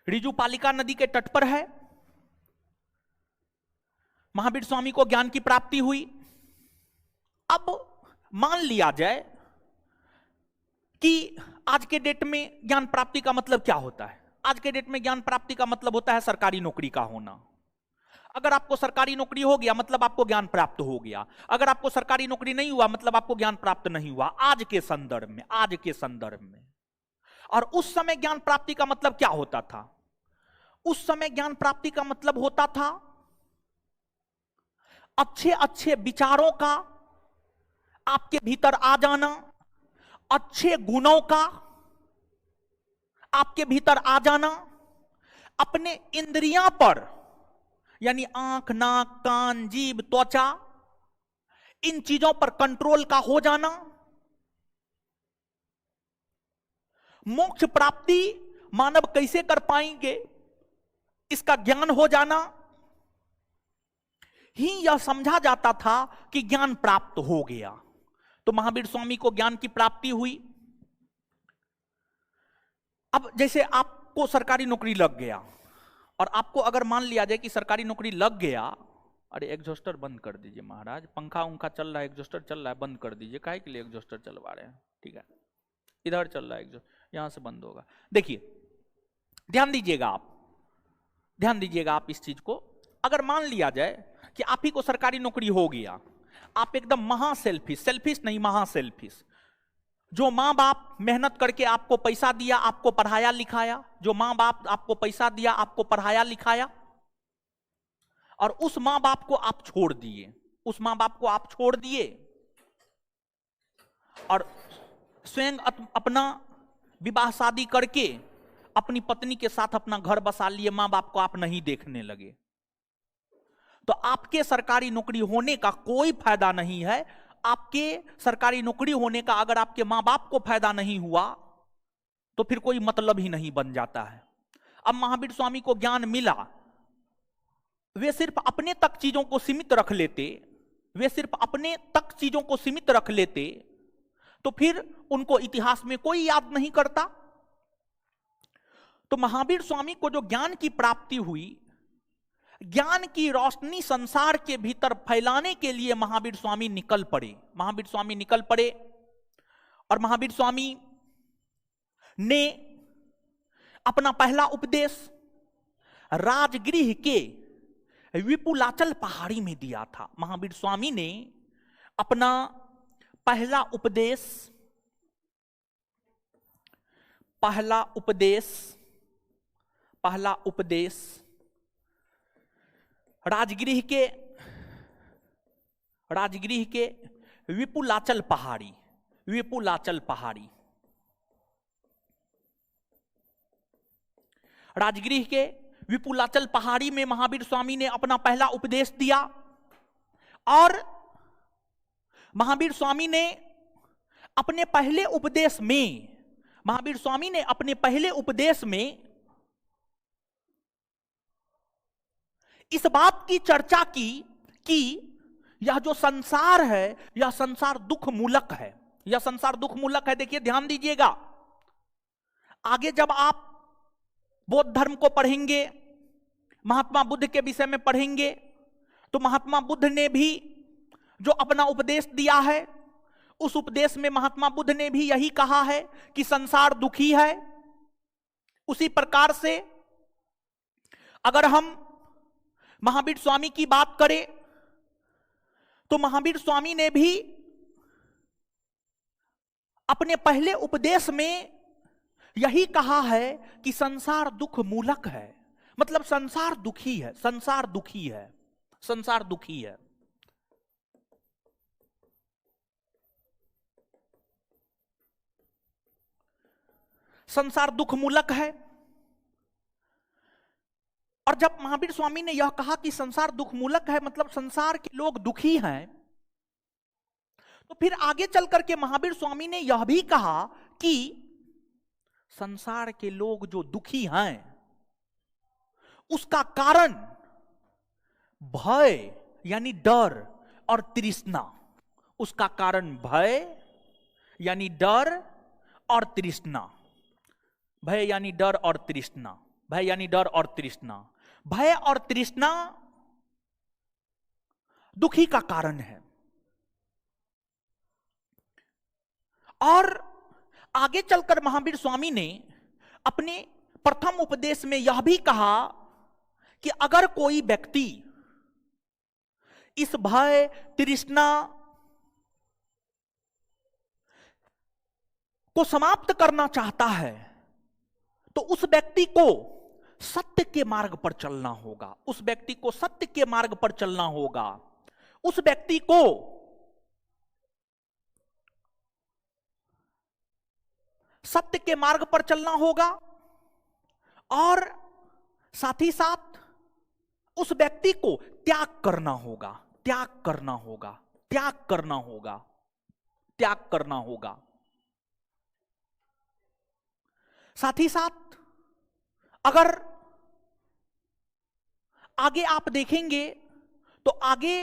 ऋजुपालिका नदी के तट पर है। महावीर स्वामी को ज्ञान की प्राप्ति हुई। अब मान लिया जाए कि आज के डेट में ज्ञान प्राप्ति का मतलब क्या होता है। आज के डेट में ज्ञान प्राप्ति का मतलब होता है सरकारी नौकरी का होना। अगर आपको सरकारी नौकरी हो गया मतलब आपको ज्ञान प्राप्त हो गया। अगर आपको सरकारी नौकरी नहीं हुआ मतलब आपको ज्ञान प्राप्त नहीं हुआ। आज के संदर्भ में और उस समय ज्ञान प्राप्ति का मतलब क्या होता था? उस समय ज्ञान प्राप्ति का मतलब होता था अच्छे अच्छे विचारों का आपके भीतर आ जाना, अच्छे गुणों का आपके भीतर आ जाना, अपने इंद्रियां पर यानी आंख, नाक, कान, जीभ, त्वचा, इन चीजों पर कंट्रोल का हो जाना, मोक्ष प्राप्ति मानव कैसे कर पाएंगे इसका ज्ञान हो जाना ही यह समझा जाता था कि ज्ञान प्राप्त हो गया। तो महावीर स्वामी को ज्ञान की प्राप्ति हुई। अब जैसे आपको सरकारी नौकरी लग गया और आपको अगर मान लिया जाए कि सरकारी नौकरी लग गया, अरे एग्जॉस्टर बंद कर दीजिए महाराज, पंखा उंखा चल रहा है, एग्जॉस्टर चल रहा है, बंद कर दीजिए। काहे के लिए एग्जॉस्टर चलवा रहे हैं? ठीक है, इधर चल रहा है एग्जॉस्ट, यहां से बंद होगा। देखिए ध्यान दीजिएगा आप, ध्यान दीजिएगा आप इस चीज को। अगर मान लिया जाए कि आप ही को सरकारी नौकरी हो गया, आप एकदम महा सेल्फिश, सेल्फिश नहीं महा सेल्फिश, जो माँ बाप मेहनत करके आपको पैसा दिया, आपको पढ़ाया लिखाया, जो माँ बाप आपको पैसा दिया, आपको पढ़ाया लिखाया, और उस माँ बाप को आप छोड़ दिए, उस माँ बाप को आप छोड़ दिए और स्वयं अपना विवाह शादी करके अपनी पत्नी के साथ अपना घर बसा लिए, माँ बाप को आप नहीं देखने लगे, तो आपके सरकारी नौकरी होने का कोई फायदा नहीं है। आपके सरकारी नौकरी होने का अगर आपके माँ बाप को फायदा नहीं हुआ तो फिर कोई मतलब ही नहीं बन जाता है। अब महावीर स्वामी को ज्ञान मिला, वे सिर्फ अपने तक चीजों को सीमित रख लेते, वे सिर्फ अपने तक चीजों को सीमित रख लेते तो फिर उनको इतिहास में कोई याद नहीं करता। तो महावीर स्वामी को जो ज्ञान की प्राप्ति हुई, ज्ञान की रोशनी संसार के भीतर फैलाने के लिए महावीर स्वामी निकल पड़े। महावीर स्वामी निकल पड़े और महावीर स्वामी ने अपना पहला उपदेश राजगृह के विपुलाचल पहाड़ी में दिया था। महावीर स्वामी ने अपना पहला उपदेश राजगृह के विपुलाचल पहाड़ी राजगृह के विपुलाचल पहाड़ी में महावीर स्वामी ने अपना पहला उपदेश दिया। और महावीर स्वामी ने अपने पहले उपदेश में इस बात की चर्चा की कि यह जो संसार है यह संसार दुख मूलक है, यह संसार दुख मूलक है। देखिए ध्यान दीजिएगा, आगे जब आप बौद्ध धर्म को पढ़ेंगे, महात्मा बुद्ध के विषय में पढ़ेंगे, तो महात्मा बुद्ध ने भी जो अपना उपदेश दिया है, उस उपदेश में महात्मा बुद्ध ने भी यही कहा है कि संसार दुखी है। उसी प्रकार से अगर हम महावीर स्वामी की बात करें तो महावीर स्वामी ने भी अपने पहले उपदेश में यही कहा है कि संसार दुख मूलक है, मतलब संसार दुखी है, संसार दुखी है, संसार दुखी है। संसार दुख मूलक है। और जब महावीर स्वामी ने यह कहा कि संसार दुख मूलक है, मतलब संसार के लोग दुखी हैं, तो फिर आगे चल करके महावीर स्वामी ने यह भी कहा कि संसार के लोग जो दुखी हैं उसका कारण भय यानी डर और तृष्णा, उसका कारण भय यानी डर और तृष्णा, भय यानी डर और तृष्णा, भय यानी डर और तृष्णा। भय और तृष्णा दुखी का कारण है। और आगे चलकर महावीर स्वामी ने अपने प्रथम उपदेश में यह भी कहा कि अगर कोई व्यक्ति इस भय तृष्णा को समाप्त करना चाहता है तो उस व्यक्ति को सत्य के मार्ग पर चलना होगा, उस व्यक्ति को सत्य के मार्ग पर चलना होगा, उस व्यक्ति को सत्य के मार्ग पर चलना होगा, और साथ ही साथ उस व्यक्ति को त्याग करना होगा, त्याग करना होगा, त्याग करना होगा, त्याग करना होगा। साथ ही साथ अगर आगे आप देखेंगे तो आगे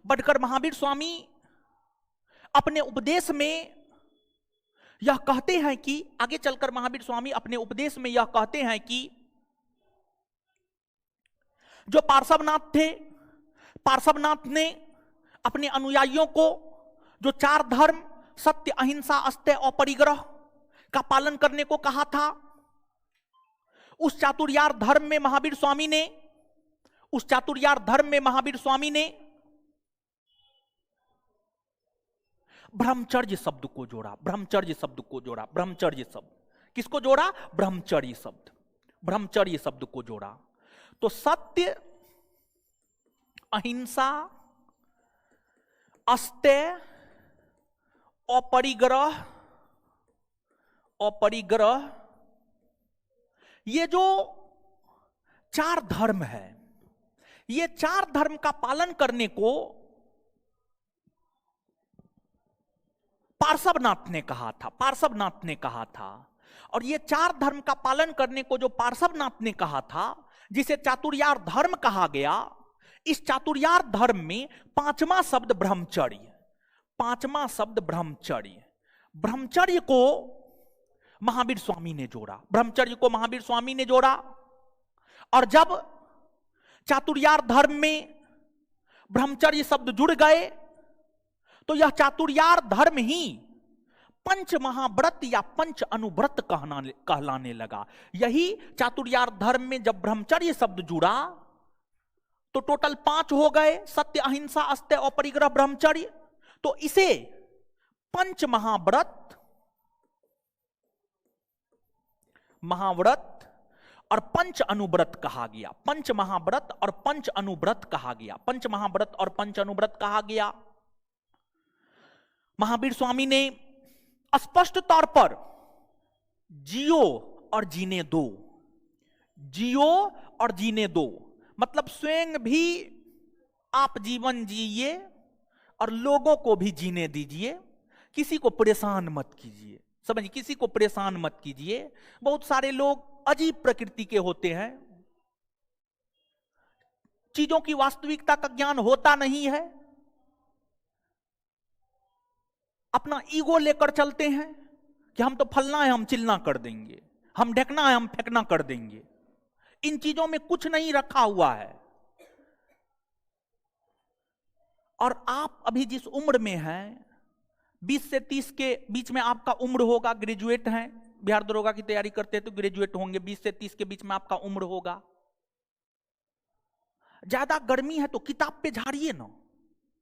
बढ़कर महावीर स्वामी अपने उपदेश में यह कहते हैं कि, आगे चलकर महावीर स्वामी अपने उपदेश में यह कहते हैं कि जो पार्श्वनाथ थे, पार्श्वनाथ ने अपने अनुयायियों को जो 4 धर्म सत्य, अहिंसा, अस्तेय और परिग्रह का पालन करने को कहा था, उस चातुर्यार धर्म में महावीर स्वामी ने, उस चातुर्यार धर्म में महावीर स्वामी ने ब्रह्मचर्य शब्द को जोड़ा, ब्रह्मचर्य शब्द को जोड़ा, ब्रह्मचर्य शब्द किसको जोड़ा? ब्रह्मचर्य शब्द, ब्रह्मचर्य शब्द को जोड़ा। तो सत्य, अहिंसा, अस्तेय, अपरिग्रह, अपरिग्रह, ये जो 4 धर्म है, ये 4 धर्म का पालन करने को पार्श्वनाथ ने कहा था, पार्श्वनाथ ने कहा था। और ये 4 धर्म का पालन करने को जो पार्श्वनाथ ने कहा था, जिसे चातुर्यार धर्म कहा गया, इस चातुर्यार धर्म में 5वां शब्द ब्रह्मचर्य, 5वां शब्द ब्रह्मचर्य, ब्रह्मचर्य को महावीर स्वामी ने जोड़ा, ब्रह्मचर्य को महावीर स्वामी ने जोड़ा। और जब चातुर्यार धर्म में ब्रह्मचर्य शब्द जुड़ गए तो यह चातुर्यार धर्म ही पंच महाव्रत या पंच अनुव्रत कहलाने लगा। यही चातुर्यार धर्म में जब ब्रह्मचर्य शब्द जुड़ा तो टोटल 5 हो गए, सत्य, अहिंसा, अस्तेय और परिग्रह, ब्रह्मचर्य। तो इसे पंच महाव्रत, महाव्रत और पंच अनुव्रत कहा गया, पंच महाव्रत और पंच अनुव्रत कहा गया, पंच महाव्रत और पंच अनुव्रत कहा गया। महावीर स्वामी ने स्पष्ट तौर पर जियो और जीने दो, जियो और जीने दो, मतलब स्वयं भी आप जीवन जिए और लोगों को भी जीने दीजिए, किसी को परेशान मत कीजिए, समझिए, किसी को परेशान मत कीजिए। बहुत सारे लोग अजीब प्रकृति के होते हैं, चीजों की वास्तविकता का ज्ञान होता नहीं है, अपना ईगो लेकर चलते हैं कि हम तो फलना है, हम चिल्ला कर देंगे, हम ढकना है, हम फेंकना कर देंगे। इन चीजों में कुछ नहीं रखा हुआ है। और आप अभी जिस उम्र में हैं, 20 से 30 के बीच में आपका उम्र होगा, ग्रेजुएट हैं, बिहार दरोगा की तैयारी करते हैं तो ग्रेजुएट होंगे, 20 से 30 के बीच में आपका उम्र होगा। ज्यादा गर्मी है तो किताब पे झाड़िए ना,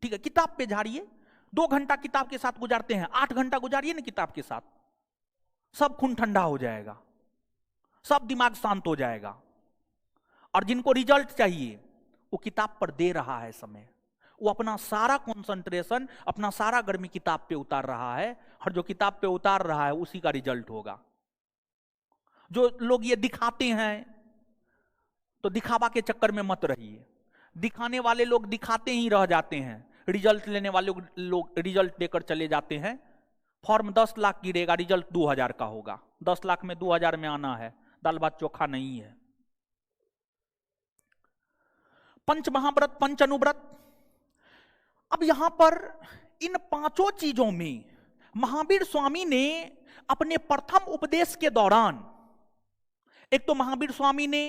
ठीक है, किताब पे झाड़िए, 2 घंटा किताब के साथ गुजारते हैं, 8 घंटा गुजारिए ना किताब के साथ, सब खून ठंडा हो जाएगा, सब दिमाग शांत हो जाएगा। और जिनको रिजल्ट चाहिए वो किताब पर दे रहा है समय, वो अपना सारा कंसंट्रेशन, अपना सारा गर्मी किताब पे उतार रहा है, और जो किताब पे उतार रहा है उसी का रिजल्ट होगा। जो लोग ये दिखाते हैं तो दिखावा के चक्कर में मत रहिए, दिखाने वाले लोग दिखाते ही रह जाते हैं, रिजल्ट लेने वाले लोग रिजल्ट लेकर चले जाते हैं। फॉर्म 10 लाख गिरेगा, रिजल्ट 2000 का होगा, 10 लाख में 2000 में आना है, दाल भात चोखा नहीं है। पंच महाव्रत, पंच अनुव्रत। अब यहां पर इन 5 चीजों में महावीर स्वामी ने अपने प्रथम उपदेश के दौरान, एक तो महावीर स्वामी ने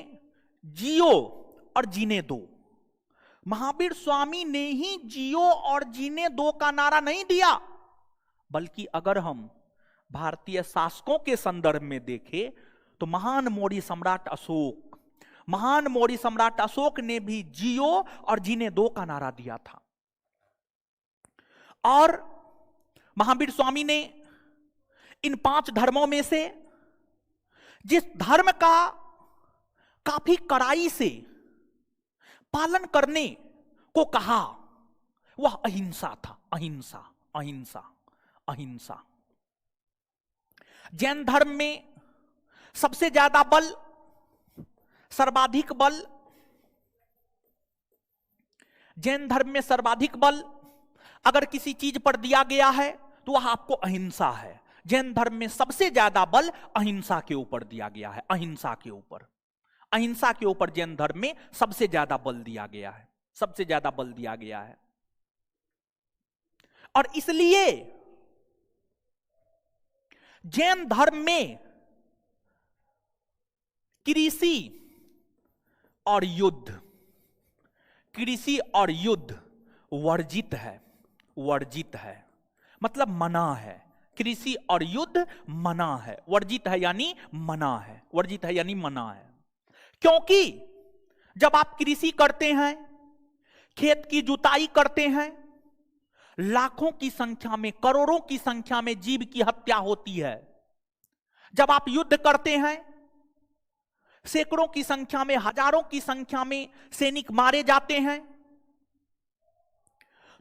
जियो और जीने दो, महावीर स्वामी ने ही जियो और जीने दो का नारा नहीं दिया, बल्कि अगर हम भारतीय शासकों के संदर्भ में देखें तो महान मौर्य सम्राट अशोक, महान मौर्य सम्राट अशोक ने भी जियो और जीने दो का नारा दिया था। और महावीर स्वामी ने इन 5 धर्मों में से जिस धर्म का काफी कड़ाई से पालन करने को कहा वह अहिंसा था। अहिंसा, अहिंसा, अहिंसा। जैन धर्म में सबसे ज्यादा बल, सर्वाधिक बल, जैन धर्म में सर्वाधिक बल अगर किसी चीज पर दिया गया है तो वह आपको अहिंसा है। जैन धर्म में सबसे ज्यादा बल अहिंसा के ऊपर दिया गया है। अहिंसा के ऊपर, अहिंसा के ऊपर जैन धर्म में सबसे ज्यादा बल दिया गया है, सबसे ज्यादा बल दिया गया है। और इसलिए जैन धर्म में कृषि और युद्ध, कृषि और युद्ध वर्जित है। वर्जित है मतलब मना है। कृषि और युद्ध मना है। वर्जित है यानी मना है। वर्जित है यानी मना है। क्योंकि जब आप कृषि करते हैं, खेत की जुताई करते हैं, लाखों की संख्या में, करोड़ों की संख्या में जीव की हत्या होती है। जब आप युद्ध करते हैं, सैकड़ों की संख्या में, हजारों की संख्या में सैनिक मारे जाते हैं।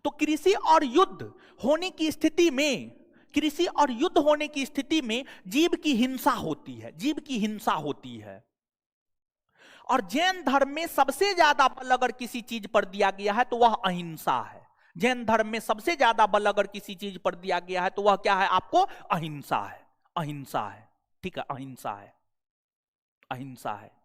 तो कृषि और युद्ध होने की स्थिति में, कृषि और युद्ध होने की स्थिति में जीव की हिंसा होती है। जीव की हिंसा होती है। और जैन धर्म में सबसे ज्यादा बल अगर किसी चीज पर दिया गया है तो वह अहिंसा है। जैन धर्म में सबसे ज्यादा बल अगर किसी चीज पर दिया गया है तो वह क्या है? आपको अहिंसा है। अहिंसा है। ठीक है, अहिंसा है। अहिंसा है।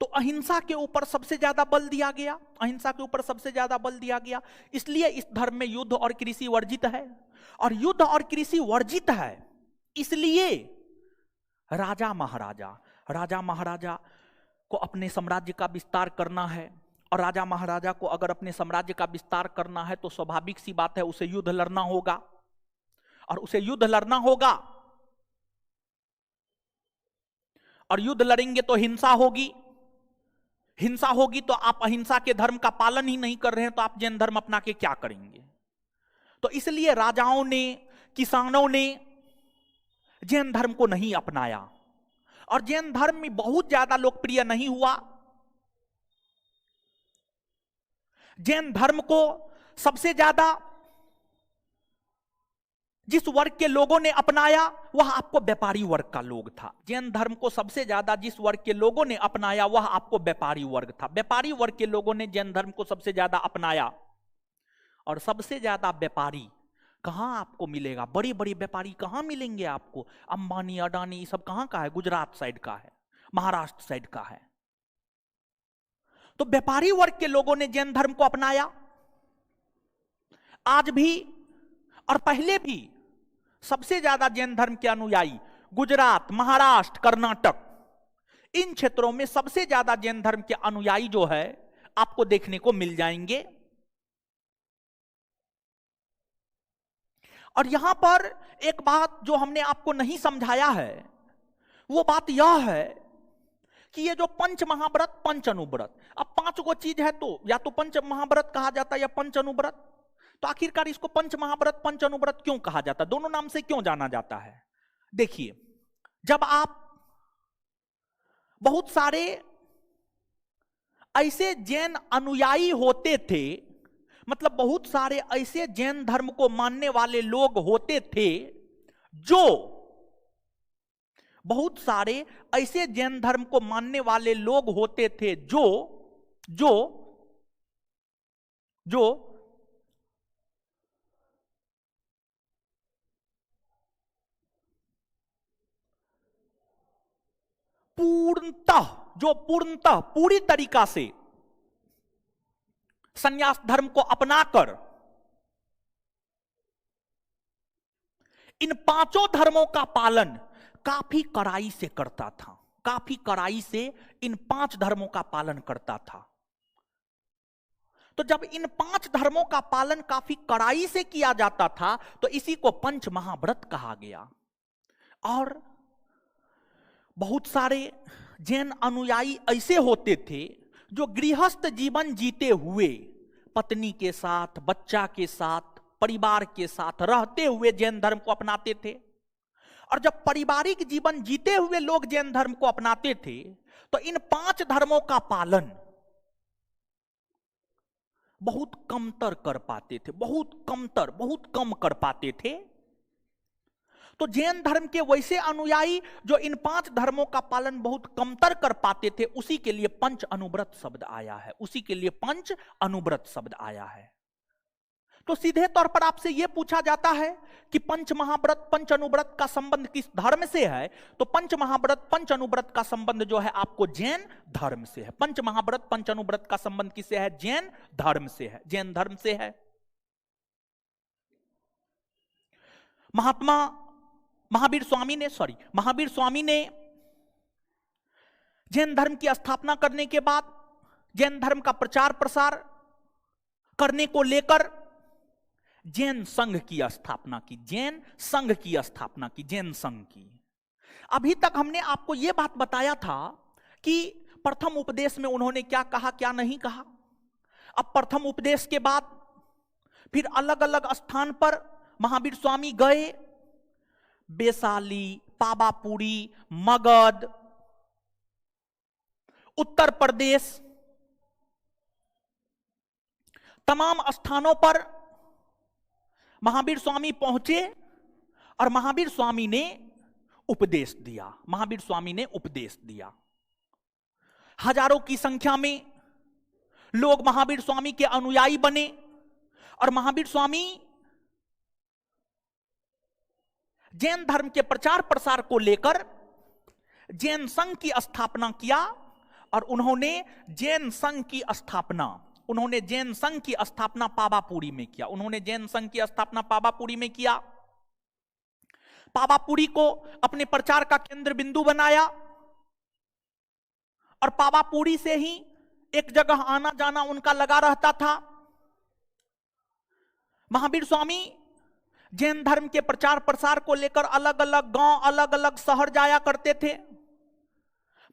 तो अहिंसा के ऊपर सबसे ज्यादा बल दिया गया। अहिंसा के ऊपर सबसे ज्यादा बल दिया गया। इसलिए इस धर्म में युद्ध और कृषि वर्जित है। और युद्ध और कृषि वर्जित है इसलिए राजा महाराजा, राजा महाराजा को अपने साम्राज्य का विस्तार करना है। और राजा महाराजा को अगर अपने साम्राज्य का विस्तार करना है तो स्वाभाविक सी बात है उसे युद्ध लड़ना होगा। और उसे युद्ध लड़ना होगा, और युद्ध लड़ेंगे तो हिंसा होगी। हिंसा होगी तो आप अहिंसा के धर्म का पालन ही नहीं कर रहे हैं तो आप जैन धर्म अपना के क्या करेंगे? तो इसलिए राजाओं ने, किसानों ने जैन धर्म को नहीं अपनाया। और जैन धर्म में बहुत ज्यादा लोकप्रिय नहीं हुआ। जैन धर्म को सबसे ज्यादा जिस वर्ग के लोगों ने अपनाया वह आपको व्यापारी वर्ग का लोग था। जैन धर्म को सबसे ज्यादा जिस वर्ग के लोगों ने अपनाया वह आपको व्यापारी वर्ग था। व्यापारी वर्ग के लोगों ने जैन धर्म को सबसे ज्यादा अपनाया। और सबसे ज्यादा व्यापारी कहां आपको मिलेगा? बड़े बड़े व्यापारी कहां मिलेंगे आपको? अंबानी, अडानी, ये सब कहां का है? गुजरात साइड का है, महाराष्ट्र साइड का है। तो व्यापारी वर्ग के लोगों ने जैन धर्म को अपनाया। आज भी और पहले भी सबसे ज्यादा जैन धर्म के अनुयायी गुजरात, महाराष्ट्र, कर्नाटक, इन क्षेत्रों में सबसे ज्यादा जैन धर्म के अनुयायी जो है आपको देखने को मिल जाएंगे। और यहां पर एक बात जो हमने आपको नहीं समझाया है वो बात यह है कि ये जो पंच महाव्रत, पंच अनुव्रत, अब 5 गो चीज है तो या तो पंच महाव्रत कहा जाता है या पंच अनुव्रत। तो आखिरकार इसको पंच महाव्रत, पंच अनुव्रत क्यों कहा जाता है? दोनों नाम से क्यों जाना जाता है? देखिए, जब आप बहुत सारे ऐसे जैन अनुयायी होते थे, मतलब बहुत सारे ऐसे जैन धर्म को मानने वाले लोग होते थे जो, बहुत सारे ऐसे जैन धर्म को मानने वाले लोग होते थे जो जो जो पूर्णतः पूरी तरीका से संन्यास धर्म को अपनाकर इन 5 धर्मों का पालन काफी कड़ाई से करता था। काफी कड़ाई से इन 5 धर्मों का पालन करता था। तो जब इन 5 धर्मों का पालन काफी कड़ाई से किया जाता था तो इसी को पंच महाव्रत कहा गया। और बहुत सारे जैन अनुयायी ऐसे होते थे जो गृहस्थ जीवन जीते हुए पत्नी के साथ, बच्चा के साथ, परिवार के साथ रहते हुए जैन धर्म को अपनाते थे। और जब पारिवारिक जीवन जीते हुए लोग जैन धर्म को अपनाते थे तो इन 5 धर्मों का पालन बहुत कमतर कर पाते थे, बहुत कम कर पाते थे। तो जैन धर्म के वैसे अनुयायी जो इन 5 धर्मों का पालन बहुत कमतर कर पाते थे, उसी के लिए पंच अनुव्रत शब्द आया है। तो सीधे तौर पर आपसे यह पूछा जाता है कि पंच महाव्रत पंच अनुव्रत का संबंध किस धर्म से है, तो पंच महाव्रत पंच अनुव्रत का संबंध जो है आपको जैन धर्म से है। पंच महाव्रत पंच अनुव्रत का संबंध किससे है? जैन धर्म से है। महावीर स्वामी ने जैन धर्म की स्थापना करने के बाद जैन धर्म का प्रचार प्रसार करने को लेकर जैन संघ की स्थापना की। अभी तक हमने आपको यह बात बताया था कि प्रथम उपदेश में उन्होंने क्या कहा, क्या नहीं कहा। अब प्रथम उपदेश के बाद फिर अलग अलग स्थान पर महावीर स्वामी गए, वैशाली, पावापुरी, मगध, उत्तर प्रदेश, तमाम स्थानों पर महावीर स्वामी पहुंचे और महावीर स्वामी ने उपदेश दिया। हजारों की संख्या में लोग महावीर स्वामी के अनुयायी बने और महावीर स्वामी जैन धर्म के प्रचार प्रसार को लेकर जैन संघ की स्थापना किया और उन्होंने जैन संघ की स्थापना पावापुरी में किया। पावापुरी को अपने प्रचार का केंद्र बिंदु बनाया और पावापुरी से ही एक जगह आना जाना उनका लगा रहता था। महावीर स्वामी जैन धर्म के प्रचार प्रसार को लेकर अलग अलग गांव, अलग अलग शहर जाया करते थे।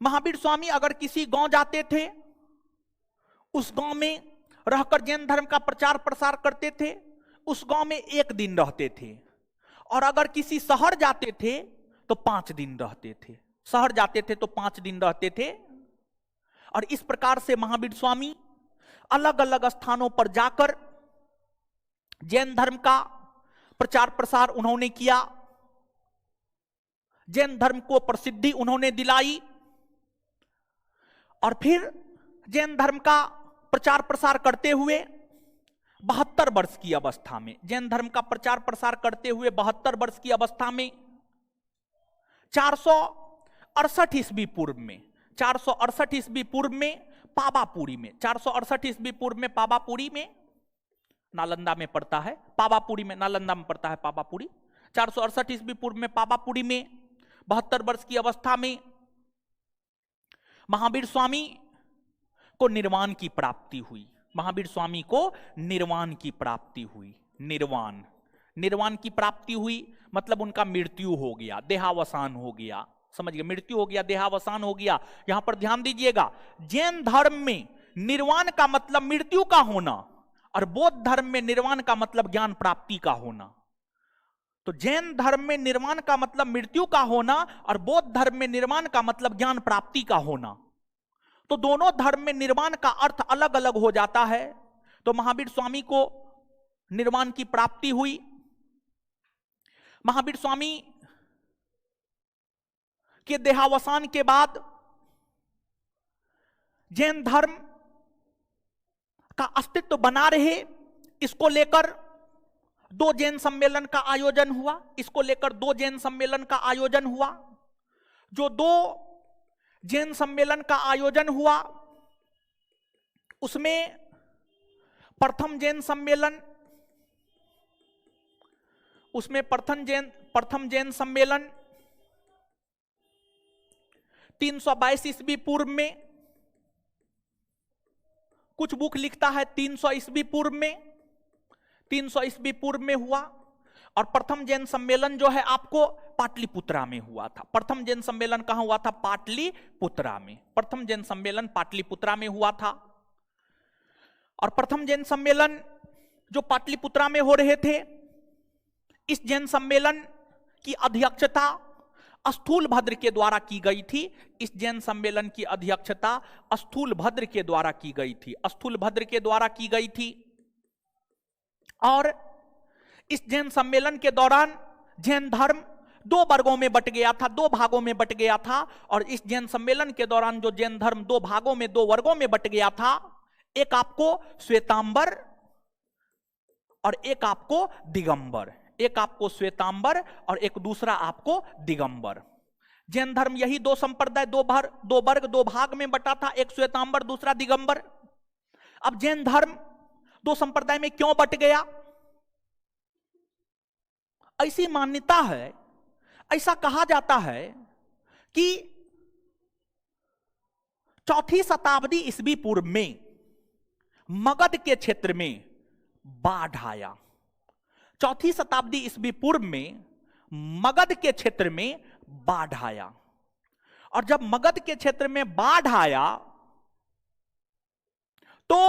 महावीर स्वामी अगर किसी गांव जाते थे, उस गांव में रहकर जैन धर्म का प्रचार प्रसार करते थे, उस गांव में 1 दिन रहते थे। और अगर किसी शहर जाते थे तो 5 दिन रहते थे। और इस प्रकार से महावीर स्वामी अलग अलग स्थानों पर जाकर जैन धर्म का प्रचार प्रसार उन्होंने किया, जैन धर्म को प्रसिद्धि उन्होंने दिलाई। और फिर जैन धर्म का प्रचार प्रसार करते हुए 72 वर्ष की अवस्था में, जैन धर्म का प्रचार प्रसार करते हुए 72 वर्ष की अवस्था में 468 ईस्वी पूर्व पावापुरी में नालंदा में पड़ता है, नालंदा में पड़ता है पावापुरी। 468 ईस्वी पूर्व में पावापुरी में 72 वर्ष की अवस्था में महावीर स्वामी को निर्वाण की प्राप्ति हुई। मतलब उनका मृत्यु हो गया, देहावसान हो गया। समझ गए? मृत्यु हो गया, देहावसान हो गया। यहां पर ध्यान दीजिएगा, जैन धर्म में निर्वाण का मतलब मृत्यु का होना और बौद्ध धर्म में निर्वाण का मतलब ज्ञान प्राप्ति का होना। तो जैन धर्म में निर्वाण का मतलब मृत्यु का होना और बौद्ध धर्म में निर्वाण का मतलब ज्ञान प्राप्ति का होना। तो दोनों धर्म में निर्वाण का अर्थ अलग अलग हो जाता है। तो महावीर स्वामी को निर्वाण की प्राप्ति हुई। महावीर स्वामी के देहावसान के बाद जैन धर्म का अस्तित्व बना रहे, इसको लेकर 2 जैन सम्मेलन का आयोजन हुआ। जो 2 जैन सम्मेलन का आयोजन हुआ उसमें प्रथम जैन सम्मेलन 322 ईस्वी पूर्व में, कुछ बुक लिखता है 300 ईस्वी पूर्व में हुआ। और प्रथम जैन सम्मेलन जो है आपको पाटलिपुत्रा में हुआ था। प्रथम जैन सम्मेलन कहां हुआ था? पाटलिपुत्रा में। प्रथम जैन सम्मेलन पाटलिपुत्रा में हुआ था। और प्रथम जैन सम्मेलन जो पाटलिपुत्रा में हो रहे थे, इस जैन सम्मेलन की अध्यक्षता स्थूलभद्र के द्वारा की गई थी। इस जैन सम्मेलन की अध्यक्षता स्थूलभद्र के द्वारा की गई थी, स्थूलभद्र के द्वारा की गई थी। और इस जैन सम्मेलन के दौरान जैन धर्म दो वर्गों में बट गया था, दो भागों में बट गया था। और इस जैन सम्मेलन के दौरान जो जैन धर्म दो भागों में, दो वर्गों में बट गया था, एक आपको श्वेतांबर और एक आपको दिगंबर, एक आपको श्वेतांबर और एक दूसरा आपको दिगंबर। जैन धर्म यही दो संप्रदाय, दो वर्ग, दो भाग में बटा था, एक श्वेतांबर दूसरा दिगंबर। अब जैन धर्म दो संप्रदाय में क्यों बट गया? ऐसी मान्यता है, ऐसा कहा जाता है कि 4वीं शताब्दी ईस्वी पूर्व में मगध के क्षेत्र में बाढ़ आया। 4वीं शताब्दी ईस्वी पूर्व में मगध के क्षेत्र में बाढ़ आया। और जब मगध के क्षेत्र में बाढ़ आया तो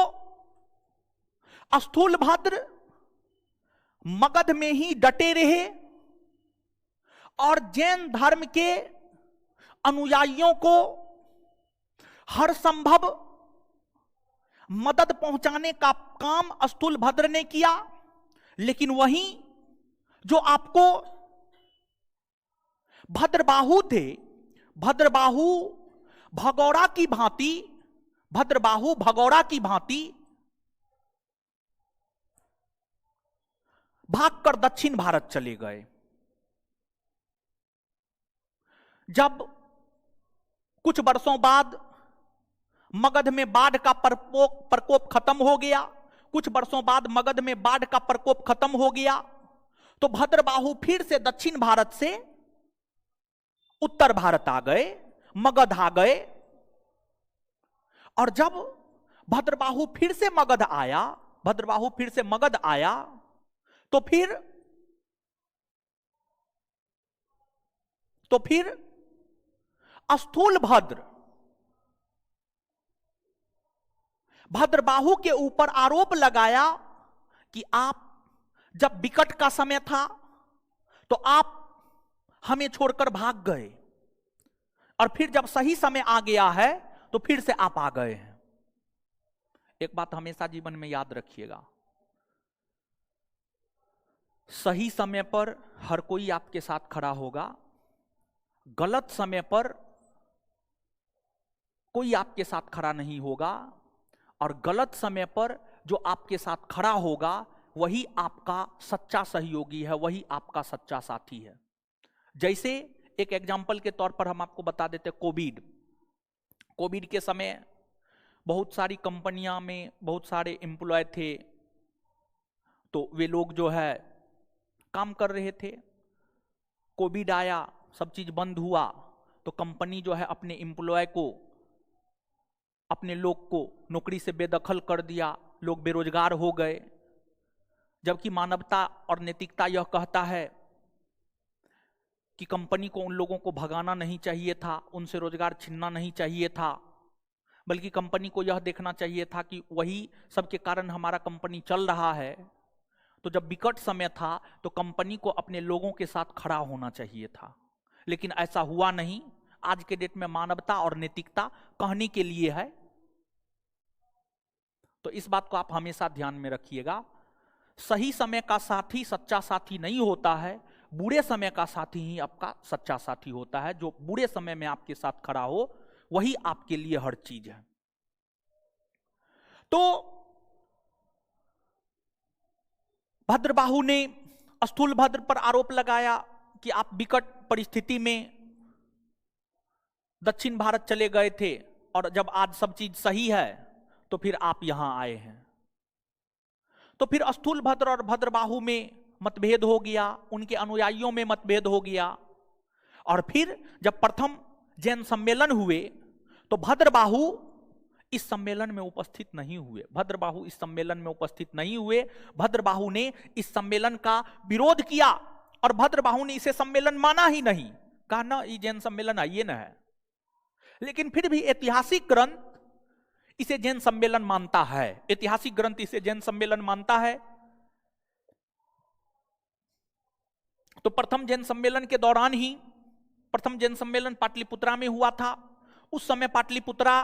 स्थूलभद्र मगध में ही डटे रहे और जैन धर्म के अनुयायियों को हर संभव मदद पहुंचाने का काम स्थूलभद्र ने किया। लेकिन वहीं जो आपको भद्रबाहु थे, भद्रबाहु भगौड़ा की भांति, भद्रबाहु भगौड़ा की भांति भागकर दक्षिण भारत चले गए। जब कुछ वर्षों बाद मगध में बाढ़ का प्रकोप खत्म हो गया, कुछ वर्षों बाद मगध में बाढ़ का प्रकोप खत्म हो गया, तो भद्रबाहु फिर से दक्षिण भारत से उत्तर भारत आ गए, मगध आ गए। और जब भद्रबाहु फिर से मगध आया, भद्रबाहु फिर से मगध आया, तो फिर स्थूलभद्र भद्रबाहु के ऊपर आरोप लगाया कि आप जब विकट का समय था तो आप हमें छोड़कर भाग गए, और फिर जब सही समय आ गया है तो फिर से आप आ गए हैं। एक बात हमेशा जीवन में याद रखिएगा, सही समय पर हर कोई आपके साथ खड़ा होगा, गलत समय पर कोई आपके साथ खड़ा नहीं होगा। और गलत समय पर जो आपके साथ खड़ा होगा वही आपका सच्चा सहयोगी है, वही आपका सच्चा साथी है। जैसे एक एग्जाम्पल के तौर पर हम आपको बता देते, कोविड के समय बहुत सारी कंपनियां में बहुत सारे एम्प्लॉय थे, तो वे लोग जो है काम कर रहे थे। कोविड आया, सब चीज बंद हुआ, तो कंपनी जो है अपने एम्प्लॉय को, अपने लोग को नौकरी से बेदखल कर दिया, लोग बेरोजगार हो गए। जबकि मानवता और नैतिकता यह कहता है कि कंपनी को उन लोगों को भगाना नहीं चाहिए था, उनसे रोजगार छीनना नहीं चाहिए था, बल्कि कंपनी को यह देखना चाहिए था कि वही सबके कारण हमारा कंपनी चल रहा है। तो जब विकट समय था तो कंपनी को अपने लोगों के साथ खड़ा होना चाहिए था, लेकिन ऐसा हुआ नहीं। आज के डेट में मानवता और नैतिकता कहने के लिए है। तो इस बात को आप हमेशा ध्यान में रखिएगा, सही समय का साथी सच्चा साथी नहीं होता है, बुरे समय का साथी ही आपका सच्चा साथी होता है। जो बुरे समय में आपके साथ खड़ा हो वही आपके लिए हर चीज है। तो भद्रबाहु ने स्थूलभद्र पर आरोप लगाया कि आप विकट परिस्थिति में दक्षिण भारत चले गए थे, और जब आज सब चीज सही है तो फिर आप यहां आए हैं। तो फिर स्थूलभद्र और भद्रबाहु में मतभेद हो गया, उनके अनुयायियों में मतभेद हो गया। और फिर जब प्रथम जैन सम्मेलन हुए तो भद्रबाहु इस सम्मेलन में उपस्थित नहीं हुए, भद्रबाहु इस सम्मेलन में उपस्थित नहीं हुए। भद्रबाहु ने इस सम्मेलन का विरोध किया और भद्रबाहु ने इसे सम्मेलन माना ही नहीं, कहा ना ये जैन सम्मेलन आइए ना है। लेकिन फिर भी ऐतिहासिक ग्रंथ इसे जैन सम्मेलन मानता है, ऐतिहासिक ग्रंथ इसे जैन सम्मेलन मानता है। तो प्रथम जैन सम्मेलन के दौरान ही, प्रथम जैन सम्मेलन पाटलिपुत्रा में हुआ था। उस समय पाटलिपुत्रा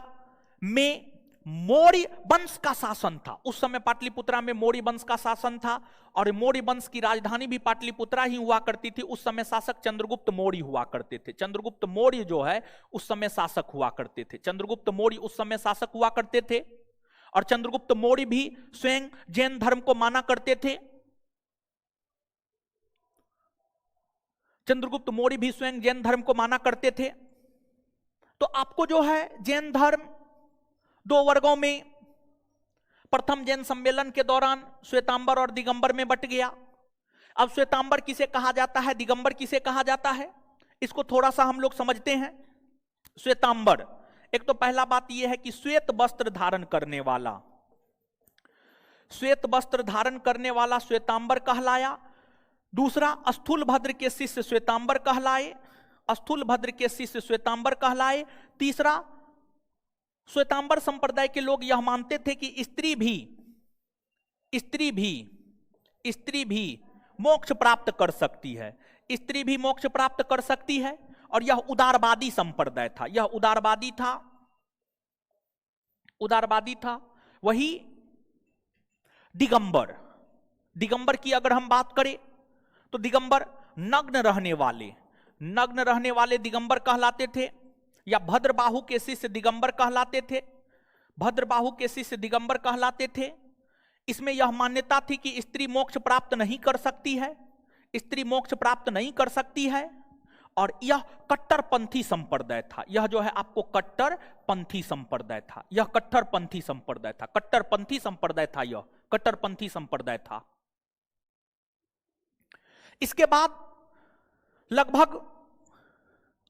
में मौर्य वंश का शासन था। उस समय पाटलिपुत्रा में मौर्य वंश का शासन था और मौर्य वंश की राजधानी भी पाटलिपुत्रा ही हुआ करती थी। उस समय शासक चंद्रगुप्त मौर्य हुआ करते थे। चंद्रगुप्त मौर्य जो है उस समय शासक हुआ करते थे। चंद्रगुप्त मौर्य उस समय शासक हुआ करते थे और चंद्रगुप्त मौर्य भी स्वयं जैन धर्म को माना करते थे। चंद्रगुप्त मौर्य भी स्वयं जैन धर्म को माना करते थे। तो आपको जो है जैन धर्म दो वर्गों में, प्रथम जैन सम्मेलन के दौरान श्वेतांबर और दिगंबर में बट गया। अब श्वेतांबर किसे कहा जाता है, दिगंबर किसे कहा जाता है, इसको थोड़ा सा हम लोग समझते हैं। श्वेतांबर, एक तो पहला बात यह है कि श्वेत वस्त्र धारण करने वाला, श्वेत वस्त्र धारण करने वाला श्वेतांबर कहलाया। दूसरा, स्थूल भद्र के शिष्य श्वेतांबर कहलाए, स्थूल भद्र के शिष्य श्वेतांबर कहलाए। तीसरा, श्वेतांबर संप्रदाय के लोग यह मानते थे कि स्त्री भी मोक्ष प्राप्त कर सकती है, स्त्री भी मोक्ष प्राप्त कर सकती है। और यह उदारवादी संप्रदाय था, यह उदारवादी था। वही दिगंबर, दिगंबर की अगर हम बात करें तो दिगंबर नग्न रहने वाले दिगंबर कहलाते थे, या भद्रबाहु के शिष्य दिगंबर कहलाते थे, भद्रबाहु के शिष्य दिगंबर कहलाते थे। इसमें यह मान्यता थी कि स्त्री मोक्ष प्राप्त नहीं कर सकती है, स्त्री मोक्ष प्राप्त नहीं कर सकती है। और यह कट्टरपंथी संप्रदाय था, यह जो है आपको कट्टरपंथी संप्रदाय था, यह कट्टरपंथी संप्रदाय था, कट्टरपंथी संप्रदाय था, यह कट्टरपंथी संप्रदाय था। इसके बाद लगभग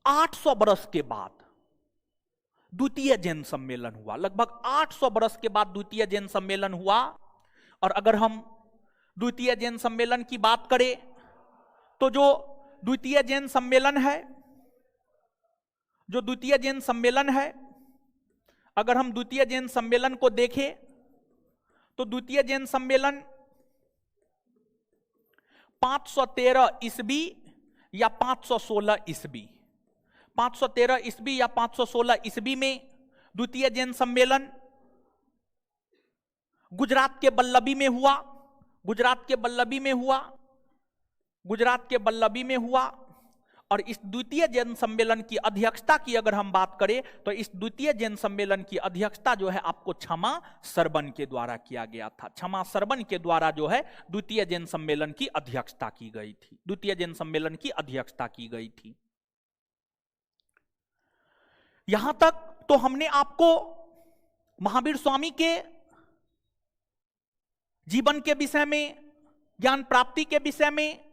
800 वर्ष के बाद द्वितीय जैन सम्मेलन हुआ, लगभग 800 वर्ष के बाद द्वितीय जैन सम्मेलन हुआ। और अगर हम द्वितीय जैन सम्मेलन की बात करें तो जो द्वितीय जैन सम्मेलन है, जो द्वितीय जैन सम्मेलन है, अगर हम द्वितीय जैन सम्मेलन को देखें तो द्वितीय जैन सम्मेलन 513 ईस्वी या 516 ईस्वी, 513 ईस्वी या 516 ईस्वी में द्वितीय जैन सम्मेलन गुजरात के बल्लभी में हुआ, गुजरात के बल्लभी में हुआ, गुजरात के बल्लभी में हुआ। और इस द्वितीय जैन सम्मेलन की अध्यक्षता की अगर हम बात करें तो इस द्वितीय जैन सम्मेलन की अध्यक्षता जो है आपको क्षमा सरबन के द्वारा किया गया था। क्षमा सरबन के द्वारा जो है द्वितीय जैन सम्मेलन की अध्यक्षता की गई थी, द्वितीय जैन सम्मेलन की अध्यक्षता की गई थी। यहां तक तो हमने आपको महावीर स्वामी के जीवन के विषय में, ज्ञान प्राप्ति के विषय में,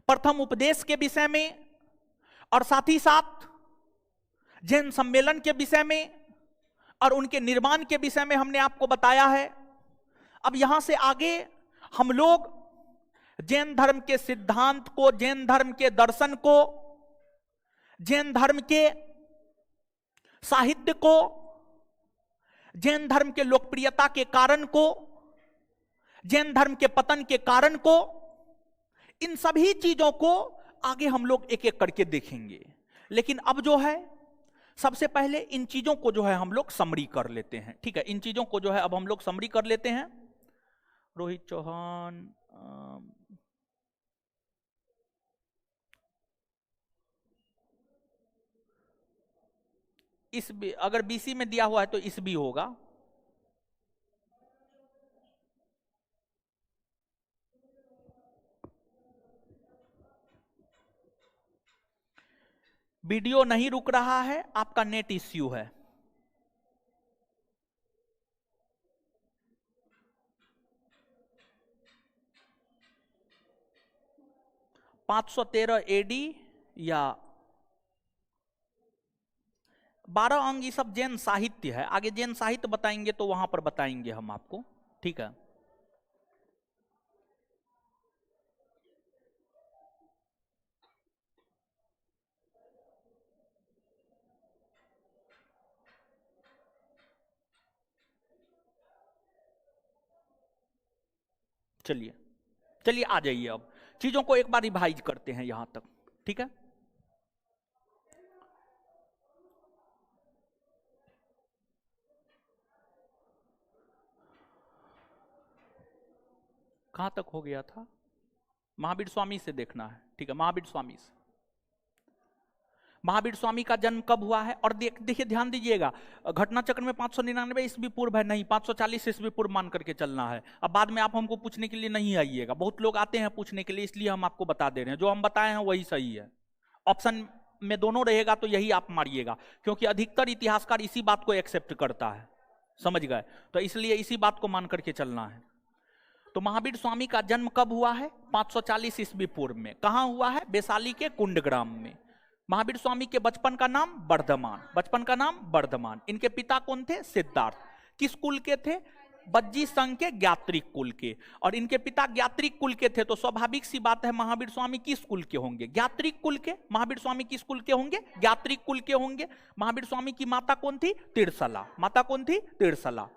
प्रथम उपदेश के विषय में और साथ ही साथ जैन सम्मेलन के विषय में और उनके निर्माण के विषय में हमने आपको बताया है। अब यहां से आगे हम लोग जैन धर्म के सिद्धांत को, जैन धर्म के दर्शन को, जैन धर्म के साहित्य को, जैन धर्म के लोकप्रियता के कारण को, जैन धर्म के पतन के कारण को, इन सभी चीजों को आगे हम लोग एक एक करके देखेंगे। लेकिन अब जो है सबसे पहले इन चीजों को जो है हम लोग समरी कर लेते हैं। ठीक है, इन चीजों को जो है अब हम लोग समरी कर लेते हैं। रोहित चौहान, इस अगर बीसी में दिया हुआ है तो इस भी होगा। वीडियो नहीं रुक रहा है, आपका नेट इश्यू है। (513 AD) या 12 अंग, ये सब जैन साहित्य है। आगे जैन साहित्य बताएंगे तो वहां पर बताएंगे हम आपको। ठीक है, चलिए चलिए आ जाइए। अब चीजों को एक बार रिवाइज करते हैं यहां तक, ठीक है। कहां तक हो गया था? महावीर स्वामी से देखना है, ठीक है। महावीर स्वामी से, महावीर स्वामी का जन्म कब हुआ है? और देखिए ध्यान दीजिएगा, घटना चक्र में 599 ईस्वी पूर्व है, नहीं 540 ईस्वी पूर्व मान करके चलना है। अब बाद में आप हमको पूछने के लिए नहीं आइएगा, बहुत लोग आते हैं पूछने के लिए, इसलिए हम आपको बता दे रहे हैं, जो हम बताए हैं वही सही है। ऑप्शन में दोनों रहेगा तो यही आप मारिएगा, क्योंकि अधिकतर इतिहासकार इसी बात को एक्सेप्ट करता है, समझ गए? तो इसलिए इसी बात को मान करके चलना है। तो महावीर स्वामी का जन्म कब हुआ है? 540 ईस्वी पूर्व में। कहां हुआ है? वैशाली के कुंडग्राम में। महावीर स्वामी के बचपन का नाम वर्धमान, बचपन का नाम वर्धमान। इनके पिता कौन थे? सिद्धार्थ। किस कुल के थे? बज्जी संघ के ज्ञात्रिक कुल के। और इनके पिता ज्ञात्रिक कुल के थे, तो स्वाभाविक सी बात है महावीर स्वामी किस कुल के होंगे? ज्ञात्रिक कुल के। महावीर स्वामी किस कुल के होंगे? ज्ञात्रिक कुल के होंगे। महावीर स्वामी की माता कौन थी? तिरसला। माता कौन थी? तिरसला।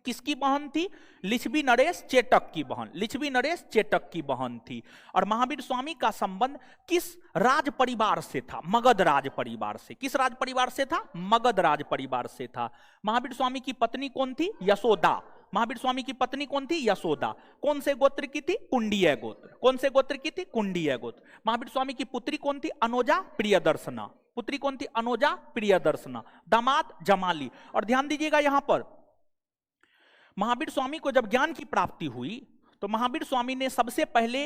किसकी बहन थी? लिच्छवी नरेश चेटक की बहन, लिच्छवी नरेश चेटक की बहन थी। और महावीर स्वामी का संबंध किस राज परिवार से था? मगध राज परिवार से। किस राज परिवार से था? मगध राज परिवार से था। महावीर स्वामी की पत्नी कौन थी? यशोदा। महावीर स्वामी की पत्नी कौन थी? यशोदा। कौन से गोत्र की थी? कुंडीय गोत्र। कौन से गोत्र की थी? कुंडीय गोत्र। महावीर स्वामी की पुत्री कौन थी? अनोजा प्रियदर्शना। पुत्री कौन थी? अनोजा प्रियदर्शना। दामाद जमाली। और ध्यान दीजिएगा यहां पर, महावीर स्वामी को जब ज्ञान की प्राप्ति हुई तो महावीर स्वामी ने सबसे पहले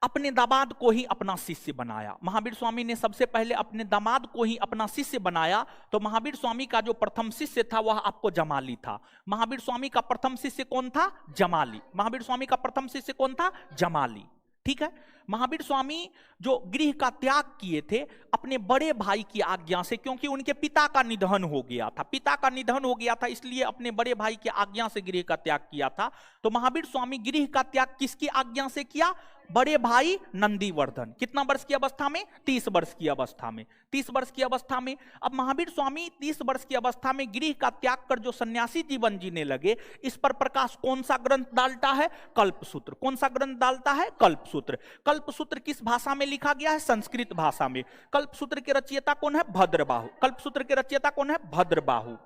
अपने दामाद को ही अपना शिष्य बनाया। महावीर स्वामी ने सबसे पहले अपने दामाद को ही अपना शिष्य बनाया। तो महावीर स्वामी का जो प्रथम शिष्य था वह आपको जमाली था। महावीर स्वामी का प्रथम शिष्य कौन था? जमाली। महावीर स्वामी का प्रथम शिष्य कौन था? जमाली, ठीक है। महावीर स्वामी जो गृह का त्याग किए थे अपने बड़े भाई की आज्ञा से, क्योंकि उनके पिता का निधन हो गया था, पिता का निधन हो गया था, इसलिए अपने बड़े भाई की आज्ञा से गृह का त्याग किया था। तो महावीर स्वामी गृह का त्याग किसकी आज्ञा से किया? बड़े भाई नंदीवर्धन। कितना वर्ष की अवस्था में? 30 वर्ष की अवस्था में। 30 वर्ष की अवस्था में। अब महावीर स्वामी 30 वर्ष की अवस्था में गृह का त्याग कर जो सन्यासी जीवन जीने लगे, इस पर प्रकाश कौन सा ग्रंथ डालता है? कल्पसूत्र। कौन सा ग्रंथ डालता है? कल्पसूत्र। कल्पसूत्र किस भाषा में लिखा गया है? संस्कृत भाषा में। कल्पसूत्र के रचयिता कौन है? भद्रबाहु। कल्पसूत्र के रचयिता कौन है? भद्रबाहु।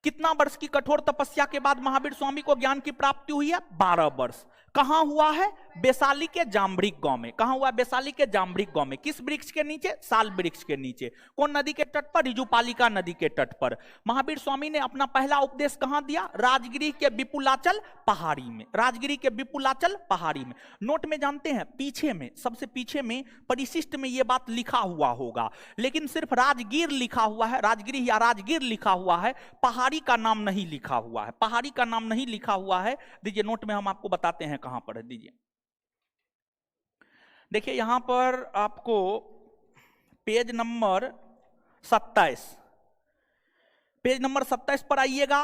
कितना वर्ष की कठोर तपस्या के बाद महावीर स्वामी को ज्ञान की प्राप्ति हुई है? 12 वर्ष। कहां हुआ है? वैशाली के जाम्भरिक गांव में। कहां हुआ? वैशाली के जाम्भरिक गांव में। किस वृक्ष के नीचे? साल वृक्ष के नीचे। कौन नदी के तट पर? ऋजुपालिका नदी के तट पर। महावीर स्वामी ने अपना पहला उपदेश कहां दिया? राजगिरी के विपुलाचल पहाड़ी में। राजगिरी के विपुलाचल पहाड़ी में। नोट में जानते हैं, पीछे में, सबसे पीछे में परिशिष्ट में यह बात लिखा हुआ होगा, लेकिन सिर्फ राजगीर लिखा हुआ है, राजगिरी या राजगीर लिखा हुआ है, पहाड़ी का नाम नहीं लिखा हुआ है। पहाड़ी का नाम नहीं लिखा हुआ है। दीजिए नोट में हम आपको बताते हैं कहां पर है। दीजिए, देखिए यहां पर आपको पेज नंबर 27, पेज नंबर 27 पर आइएगा।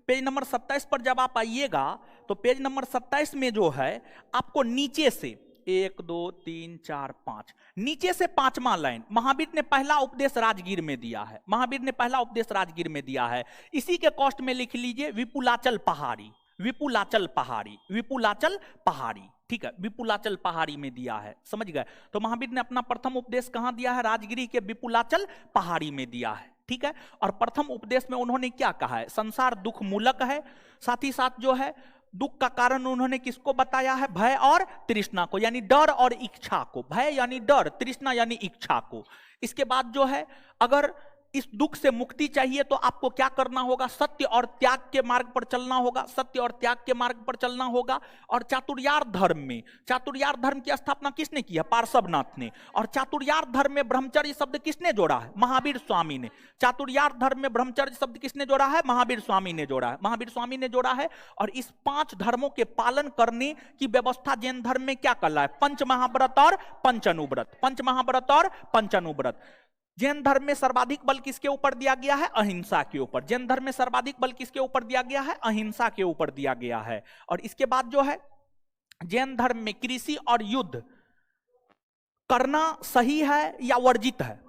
पेज नंबर 27 पर जब आप आइएगा तो पेज नंबर 27 में जो है आपको नीचे से 1 2 3 4 5 नीचे से 5वां लाइन, महावीर ने पहला उपदेश राजगीर में दिया है। महावीर ने पहला उपदेश राजगीर में दिया है। इसी के कॉस्ट में लिख लीजिए विपुलाचल पहाड़ी। विपुलाचल पहाड़ी, विपुलाचल पहाड़ी, ठीक है, विपुलाचल पहाड़ी में दिया है। समझ गए? तो महावीर ने अपना प्रथम उपदेश कहां दिया है? राजगिरी के विपुलाचल पहाड़ी में दिया है, ठीक है। और प्रथम उपदेश में उन्होंने क्या कहा है? संसार दुख मूलक है। साथ ही साथ जो है दुख का कारण उन्होंने किसको बताया है? भय और तृष्णा को, यानी डर और इच्छा को। भय यानी डर, तृष्णा यानी इच्छा को। इसके बाद जो है अगर इस दुख से मुक्ति चाहिए तो आपको क्या करना होगा? सत्य और त्याग के मार्ग पर चलना होगा। सत्य और त्याग के मार्ग पर चलना होगा। और चातुर्यार धर्म में, चातुर्यार धर्म की स्थापना किसने की है? पार्श्वनाथ ने। और चातुर्यार धर्म में ब्रह्मचर्य शब्द किसने जोड़ा है? महावीर स्वामी ने। चातुर्यार धर्म में ब्रह्मचर्य शब्द किसने जोड़ा है? महावीर स्वामी ने जोड़ा है। महावीर स्वामी ने जोड़ा है। और इस 5 धर्मों के पालन करने की व्यवस्था जैन धर्म में क्या कर रहा है? पंच महाव्रत और पंच अनुव्रत। पंच महाव्रत और पंच अनुव्रत। जैन धर्म में सर्वाधिक बल किसके ऊपर दिया गया है? अहिंसा के ऊपर। जैन धर्म में सर्वाधिक बल किसके ऊपर दिया गया है? अहिंसा के ऊपर दिया गया है। और इसके बाद जो है जैन धर्म में कृषि और युद्ध करना सही है या वर्जित है?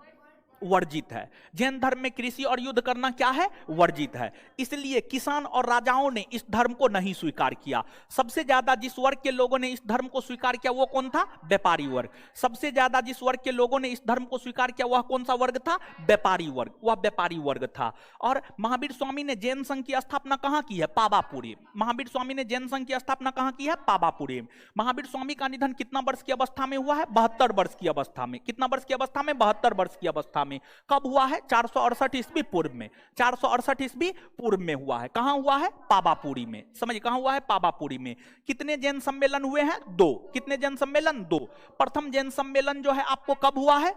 वर्जित है। जैन धर्म में कृषि और युद्ध करना क्या है? वर्जित है। इसलिए किसान और राजाओं ने इस धर्म को नहीं स्वीकार किया। सबसे ज्यादा जिस वर्ग के लोगों ने इस धर्म को स्वीकार किया वो कौन था? व्यापारी वर्ग। सबसे ज्यादा जिस वर्ग के लोगों ने इस धर्म को स्वीकार किया वह कौन सा वर्ग था? व्यापारी वर्ग। वह व्यापारी वर्ग था। और महावीर स्वामी ने जैन संघ की स्थापना कहां की है? पावापुरी। महावीर स्वामी ने जैन संघ की स्थापना कहां की है? पावापुरी। महावीर स्वामी का निधन कितना वर्ष की अवस्था में हुआ है? 72 वर्ष की अवस्था में। कितना वर्ष की अवस्था में? 72 वर्ष की अवस्था में। कब हुआ है? 468 ईस्वी पूर्व में। 468 ईस्वी पूर्व में हुआ है। कहां हुआ है? पावापुरी में। समझिए कहां हुआ है? पावापुरी में। कितने जैन सम्मेलन हुए हैं? 2। कितने जैन सम्मेलन? 2। प्रथम जैन सम्मेलन जो है आपको कब हुआ है?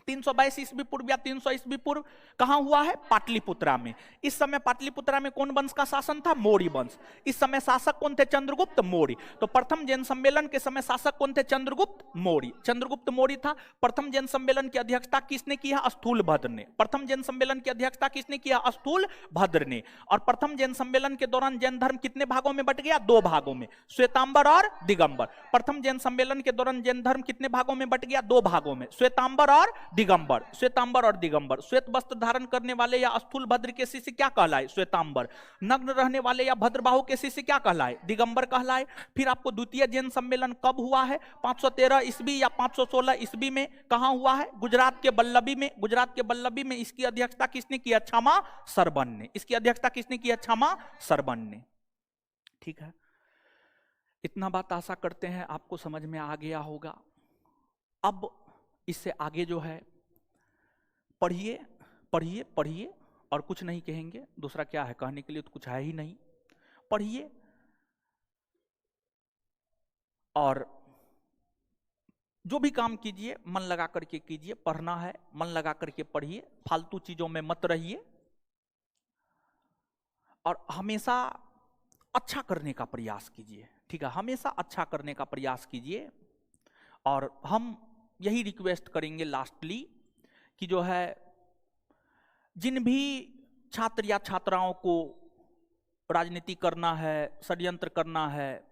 322 ईस्वी पूर्व या 300 ईस्वी पूर्व। कहां हुआ है? पाटलिपुत्रा में। इस समय पाटलिपुत्रा में कौन वंश का शासन था? मौर्य वंश। इस समय शासक कौन थे? चंद्रगुप्त मौर्य। तो प्रथम जैन सम्मेलन के समय शासक कौन थे? चंद्रगुप्त मौर्य। चंद्रगुप्त मौर्य था। प्रथम जैन सम्मेलन की अध्यक्षता किसने की है? स्थूलभद्र ने। प्रथम जैन सम्मेलन की अध्यक्षता किसने किया? स्थूलभद्र ने। और प्रथम जैन सम्मेलन के दौरान जैन धर्म कितने भागों में बट गया? 2 भागों में, श्वेतांबर और दिगंबर। प्रथम जैन सम्मेलन के दौरान जैन धर्म कितने भागों में बट गया? 2 भागों में, श्वेतांबर और दिगंबर। श्वेतांबर और दिगंबर। श्वेत वस्त्र धारण करने वाले या स्थूलभद्र के शिष्य क्या कहलाए? श्वेतांबर। नग्न रहने वाले या भद्रबाहु के शिष्य क्या कहलाए? दिगंबर कहलाए। फिर आपको द्वितीय जैन सम्मेलन कब हुआ है? 513 ईस्वी या 516 ईस्वी में। कहां हुआ है? गुजरात के बल्लभी में। गुजरात के बल्लभी में। इसकी अध्यक्षता किसने किया? क्षमा सरबन ने। इसकी अध्यक्षता किसने किया? क्षमा सरबन ने। ठीक है, इतना बात आशा करते हैं आपको समझ में आ गया होगा। अब इससे आगे जो है पढ़िए पढ़िए पढ़िए, और कुछ नहीं कहेंगे। दूसरा क्या है कहने के लिए? तो कुछ है ही नहीं। पढ़िए और जो भी काम कीजिए मन लगा करके कीजिए। पढ़ना है मन लगा करके पढ़िए, फालतू चीजों में मत रहिए और हमेशा अच्छा करने का प्रयास कीजिए। ठीक है, हमेशा अच्छा करने का प्रयास कीजिए। और हम यही रिक्वेस्ट करेंगे लास्टली कि जो है जिन भी छात्र या छात्राओं को राजनीति करना है, षड्यंत्र करना है,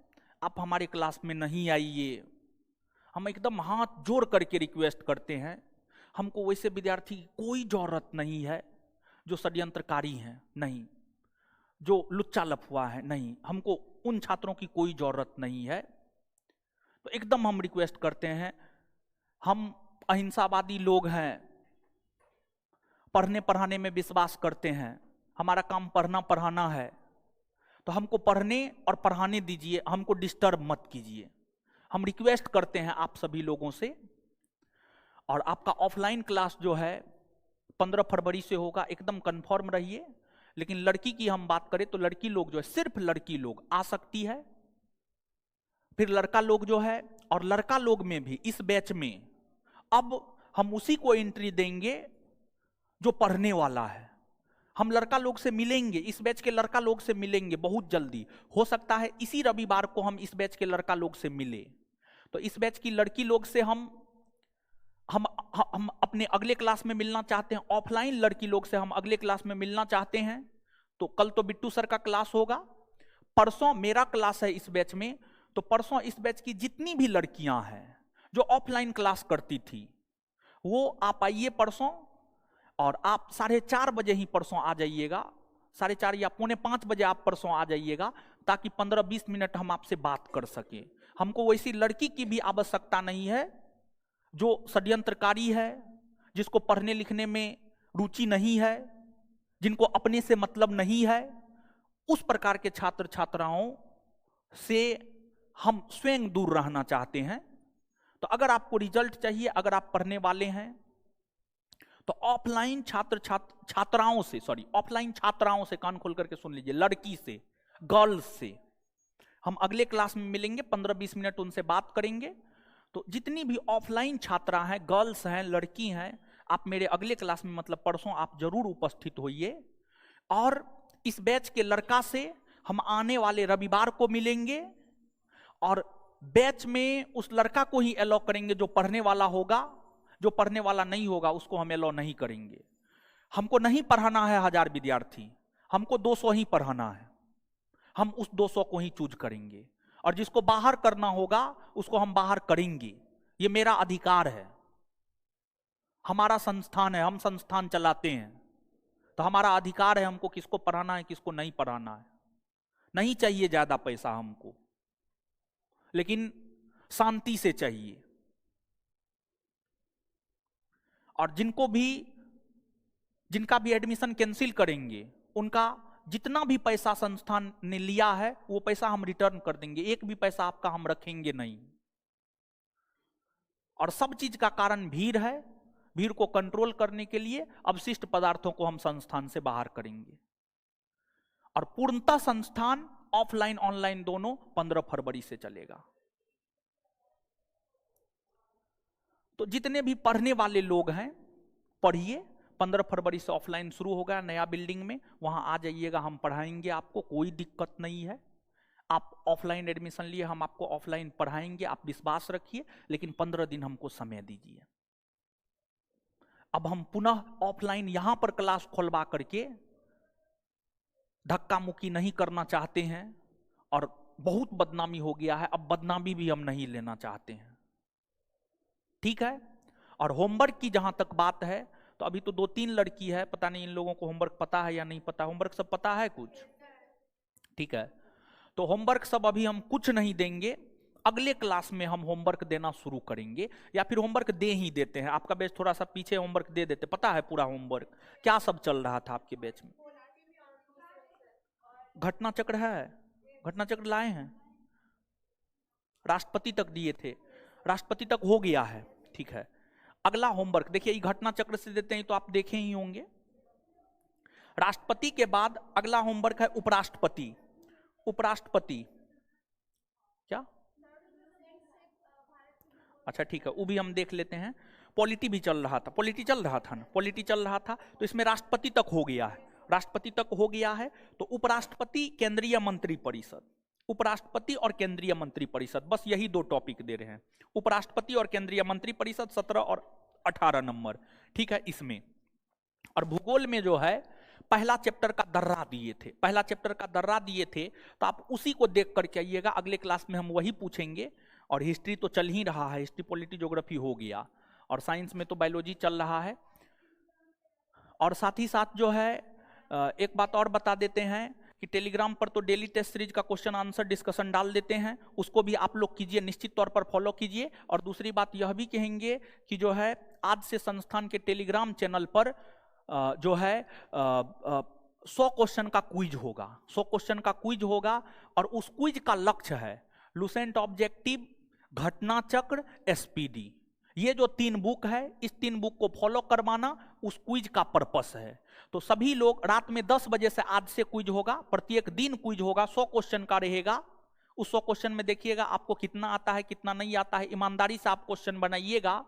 आप हमारे क्लास में नहीं आइए। हम एकदम हाथ जोड़ करके रिक्वेस्ट करते हैं। हमको वैसे विद्यार्थी की कोई जरूरत नहीं है जो षड्यंत्रकारी हैं, नहीं, जो लुच्चा लफुआ है, नहीं। हमको उन छात्रों की कोई जरूरत नहीं है। तो एकदम हम रिक्वेस्ट करते हैं, हम अहिंसावादी लोग हैं, पढ़ने पढ़ाने में विश्वास करते हैं, हमारा काम पढ़ना पढ़ाना है। तो हमको पढ़ने और पढ़ाने दीजिए, हमको डिस्टर्ब मत कीजिए। हम रिक्वेस्ट करते हैं आप सभी लोगों से। और आपका ऑफलाइन क्लास जो है 15 फरवरी से होगा, एकदम कंफर्म रहिए। लेकिन लड़की की हम बात करें तो लड़की लोग जो है, सिर्फ लड़की लोग आ सकती है। फिर लड़का लोग जो है, और लड़का लोग में भी इस बैच में अब हम उसी को एंट्री देंगे जो पढ़ने वाला है। हम लड़का लोग से मिलेंगे, इस बैच के लड़का लोग से मिलेंगे बहुत जल्दी। हो सकता है इसी रविवार को हम इस बैच के लड़का लोग से मिले। तो इस बैच की लड़की लोग से हम अपने अगले क्लास में मिलना चाहते हैं। ऑफलाइन लड़की लोग से हम अगले क्लास में मिलना चाहते हैं। तो कल तो बिट्टू सर का क्लास होगा, परसों मेरा क्लास है इस बैच में। तो परसों इस बैच की जितनी भी लड़कियां हैं जो ऑफलाइन क्लास करती थी, वो आप आइए परसों। और आप 4:30 बजे ही परसों आ जाइएगा, 4:30 या 4:45 बजे आप परसों आ जाइएगा, ताकि 15-20 मिनट हम आपसे बात कर सके। हमको वैसी लड़की की भी आवश्यकता नहीं है जो षड्यंत्रकारी है, जिसको पढ़ने लिखने में रुचि नहीं है, जिनको अपने से मतलब नहीं है। उस प्रकार के छात्र छात्राओं से हम स्वयं दूर रहना चाहते हैं। तो अगर आपको रिजल्ट चाहिए, अगर आप पढ़ने वाले हैं, तो ऑफलाइन छात्राओं से, ऑफलाइन छात्राओं से कान खोल करके सुन लीजिए, लड़की से, गर्ल्स से हम अगले क्लास में मिलेंगे, 15-20 मिनट उनसे बात करेंगे। तो जितनी भी ऑफलाइन छात्रा हैं, गर्ल्स हैं, लड़की हैं, आप मेरे अगले क्लास में मतलब परसों आप जरूर उपस्थित होइए। और इस बैच के लड़का से हम आने वाले रविवार को मिलेंगे, और बैच में उस लड़का को ही अलाउ करेंगे जो पढ़ने वाला होगा। जो पढ़ने वाला नहीं होगा उसको हम अलाउ नहीं करेंगे। हमको नहीं पढ़ाना है 1000 विद्यार्थी, हमको 200 ही पढ़ाना है। हम उस 200 को ही चूज करेंगे, और जिसको बाहर करना होगा उसको हम बाहर करेंगे। ये मेरा अधिकार है। हमारा संस्थान है, हम संस्थान चलाते हैं, तो हमारा अधिकार है हमको किसको पढ़ाना है किसको नहीं पढ़ाना है। नहीं चाहिए ज्यादा पैसा हमको, लेकिन शांति से चाहिए। और जिनका भी एडमिशन कैंसिल करेंगे, उनका जितना भी पैसा संस्थान ने लिया है वो पैसा हम रिटर्न कर देंगे, एक भी पैसा आपका हम रखेंगे नहीं। और सब चीज का कारण भीड़ है, भीड़ को कंट्रोल करने के लिए अवशिष्ट पदार्थों को हम संस्थान से बाहर करेंगे। और पूर्णतः संस्थान ऑफलाइन ऑनलाइन दोनों 15 फरवरी से चलेगा। तो जितने भी पढ़ने वाले लोग हैं पढ़िए, 15 फरवरी से ऑफलाइन शुरू होगा नया बिल्डिंग में, वहां आ जाइएगा, हम पढ़ाएंगे, आपको कोई दिक्कत नहीं है। आप ऑफलाइन एडमिशन लिए, हम आपको ऑफलाइन पढ़ाएंगे, आप विश्वास रखिए, लेकिन 15 दिन हमको समय दीजिए। अब हम पुनः ऑफलाइन यहां पर क्लास खोलवा करके धक्का मुक्की नहीं करना चाहते हैं, और बहुत बदनामी हो गया है, अब बदनामी भी हम नहीं लेना चाहते हैं, ठीक है। और होमवर्क की जहां तक बात है, तो अभी तो 2-3 लड़की है, पता नहीं इन लोगों को होमवर्क पता है या नहीं पता। होमवर्क सब पता है कुछ, ठीक है। तो होमवर्क सब अभी हम कुछ नहीं देंगे, अगले क्लास में हम होमवर्क देना शुरू करेंगे, या फिर होमवर्क दे ही देते हैं। आपका बैच थोड़ा सा पीछे, होमवर्क दे देते, पता है पूरा होमवर्क क्या सब चल रहा था आपके बैच में। घटना चक्र है, घटना चक्र लाए हैं, राष्ट्रपति तक दिए थे, राष्ट्रपति तक हो गया है, ठीक है। अगला होमवर्क देखिए, ये घटना चक्र से देते हैं तो आप देखे ही होंगे। राष्ट्रपति के बाद अगला होमवर्क है उपराष्ट्रपति। उपराष्ट्रपति क्या, अच्छा ठीक है, वो भी हम देख लेते हैं। पॉलिटी भी चल रहा था, पॉलिटी चल रहा था ना, पॉलिटी चल रहा था, तो इसमें राष्ट्रपति तक हो गया है, राष्ट्रपति तक हो गया है। तो उपराष्ट्रपति, केंद्रीय मंत्रिपरिषद, उपराष्ट्रपति और केंद्रीय मंत्रिपरिषद, बस यही 2 टॉपिक दे रहे हैं, उपराष्ट्रपति और केंद्रीय मंत्रिपरिषद, 17 और 18 नंबर, ठीक है इसमें। और भूगोल में जो है पहला चैप्टर का दर्रा दिए थे, पहला चैप्टर का दर्रा दिए थे, तो आप उसी को देख करके आइएगा, अगले क्लास में हम वही पूछेंगे। और हिस्ट्री तो चल ही रहा है, हिस्ट्री पॉलिटी ज्योग्राफी हो गया, और साइंस में तो बायोलॉजी चल रहा है। और साथ ही साथ जो है एक बात और बता देते हैं कि टेलीग्राम पर तो डेली टेस्ट सीरीज का क्वेश्चन आंसर डिस्कशन डाल देते हैं, उसको भी आप लोग कीजिए, निश्चित तौर पर फॉलो कीजिए। और दूसरी बात यह भी कहेंगे कि जो है आज से संस्थान के टेलीग्राम चैनल पर जो है 100 क्वेश्चन का क्विज होगा, 100 क्वेश्चन का क्विज होगा। और उस क्विज का लक्ष्य है लुसेंट ऑब्जेक्टिव, घटना चक्र, एसपीडी, ये जो 3 बुक है, इस 3 बुक को फॉलो करवाना उस क्विज का पर्पस है। तो सभी लोग रात में 10 बजे से आज से क्विज होगा, प्रत्येक दिन क्विज होगा, 100 क्वेश्चन का रहेगा। उस 100 क्वेश्चन में देखिएगा आपको कितना आता है कितना नहीं आता है, ईमानदारी से आप क्वेश्चन बनाइएगा।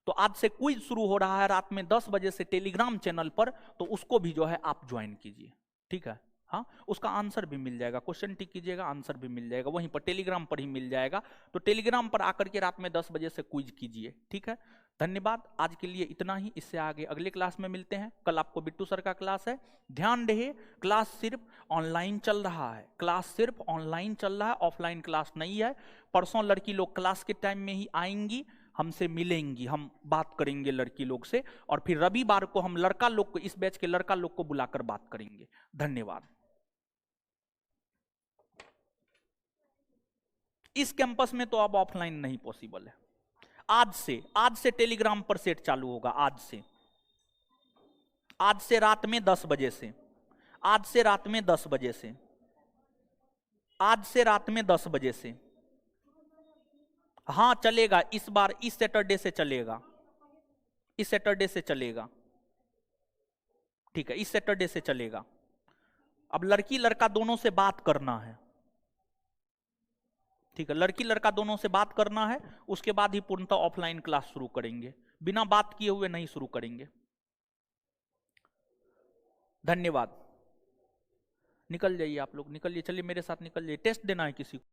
तो आज से क्विज शुरू हो रहा है रात में 10 बजे से टेलीग्राम चैनल पर, तो उसको भी जो है आप ज्वाइन कीजिए, ठीक है। हाँ, उसका आंसर भी मिल जाएगा, क्वेश्चन टिक कीजिएगा, आंसर भी मिल जाएगा, वहीं पर टेलीग्राम पर ही मिल जाएगा। तो टेलीग्राम पर आकर के रात में 10 बजे से क्विज कीजिए, ठीक है। धन्यवाद, आज के लिए इतना ही, इससे आगे अगले क्लास में मिलते हैं। कल आपको बिट्टू सर का क्लास है, ध्यान रहे, क्लास सिर्फ ऑनलाइन चल रहा है, क्लास सिर्फ ऑनलाइन चल रहा है, ऑफलाइन क्लास नहीं है। परसों लड़की लोग क्लास के टाइम में ही आएंगी, हमसे मिलेंगी, हम बात करेंगे लड़की लोग से, और फिर रविवार को हम लड़का लोग को, इस बैच के लड़का लोग को बुलाकर बात करेंगे। धन्यवाद। इस कैंपस में तो अब ऑफलाइन नहीं पॉसिबल है। आज से टेलीग्राम पर सेट चालू होगा, आज से रात में 10 बजे से, आज से रात में 10 बजे से, आज से रात में 10 बजे से। हाँ चलेगा, इस बार इस सैटरडे से चलेगा, इस सैटरडे से चलेगा, ठीक है, इस सैटरडे से चलेगा। अब लड़की लड़का दोनों से बात करना है, ठीक है, लड़की लड़का दोनों से बात करना है, उसके बाद ही पूर्णतः ऑफलाइन क्लास शुरू करेंगे, बिना बात किए हुए नहीं शुरू करेंगे। धन्यवाद। निकल जाइए आप लोग, निकलिए, चलिए मेरे साथ निकल जाइए, टेस्ट देना है किसी को।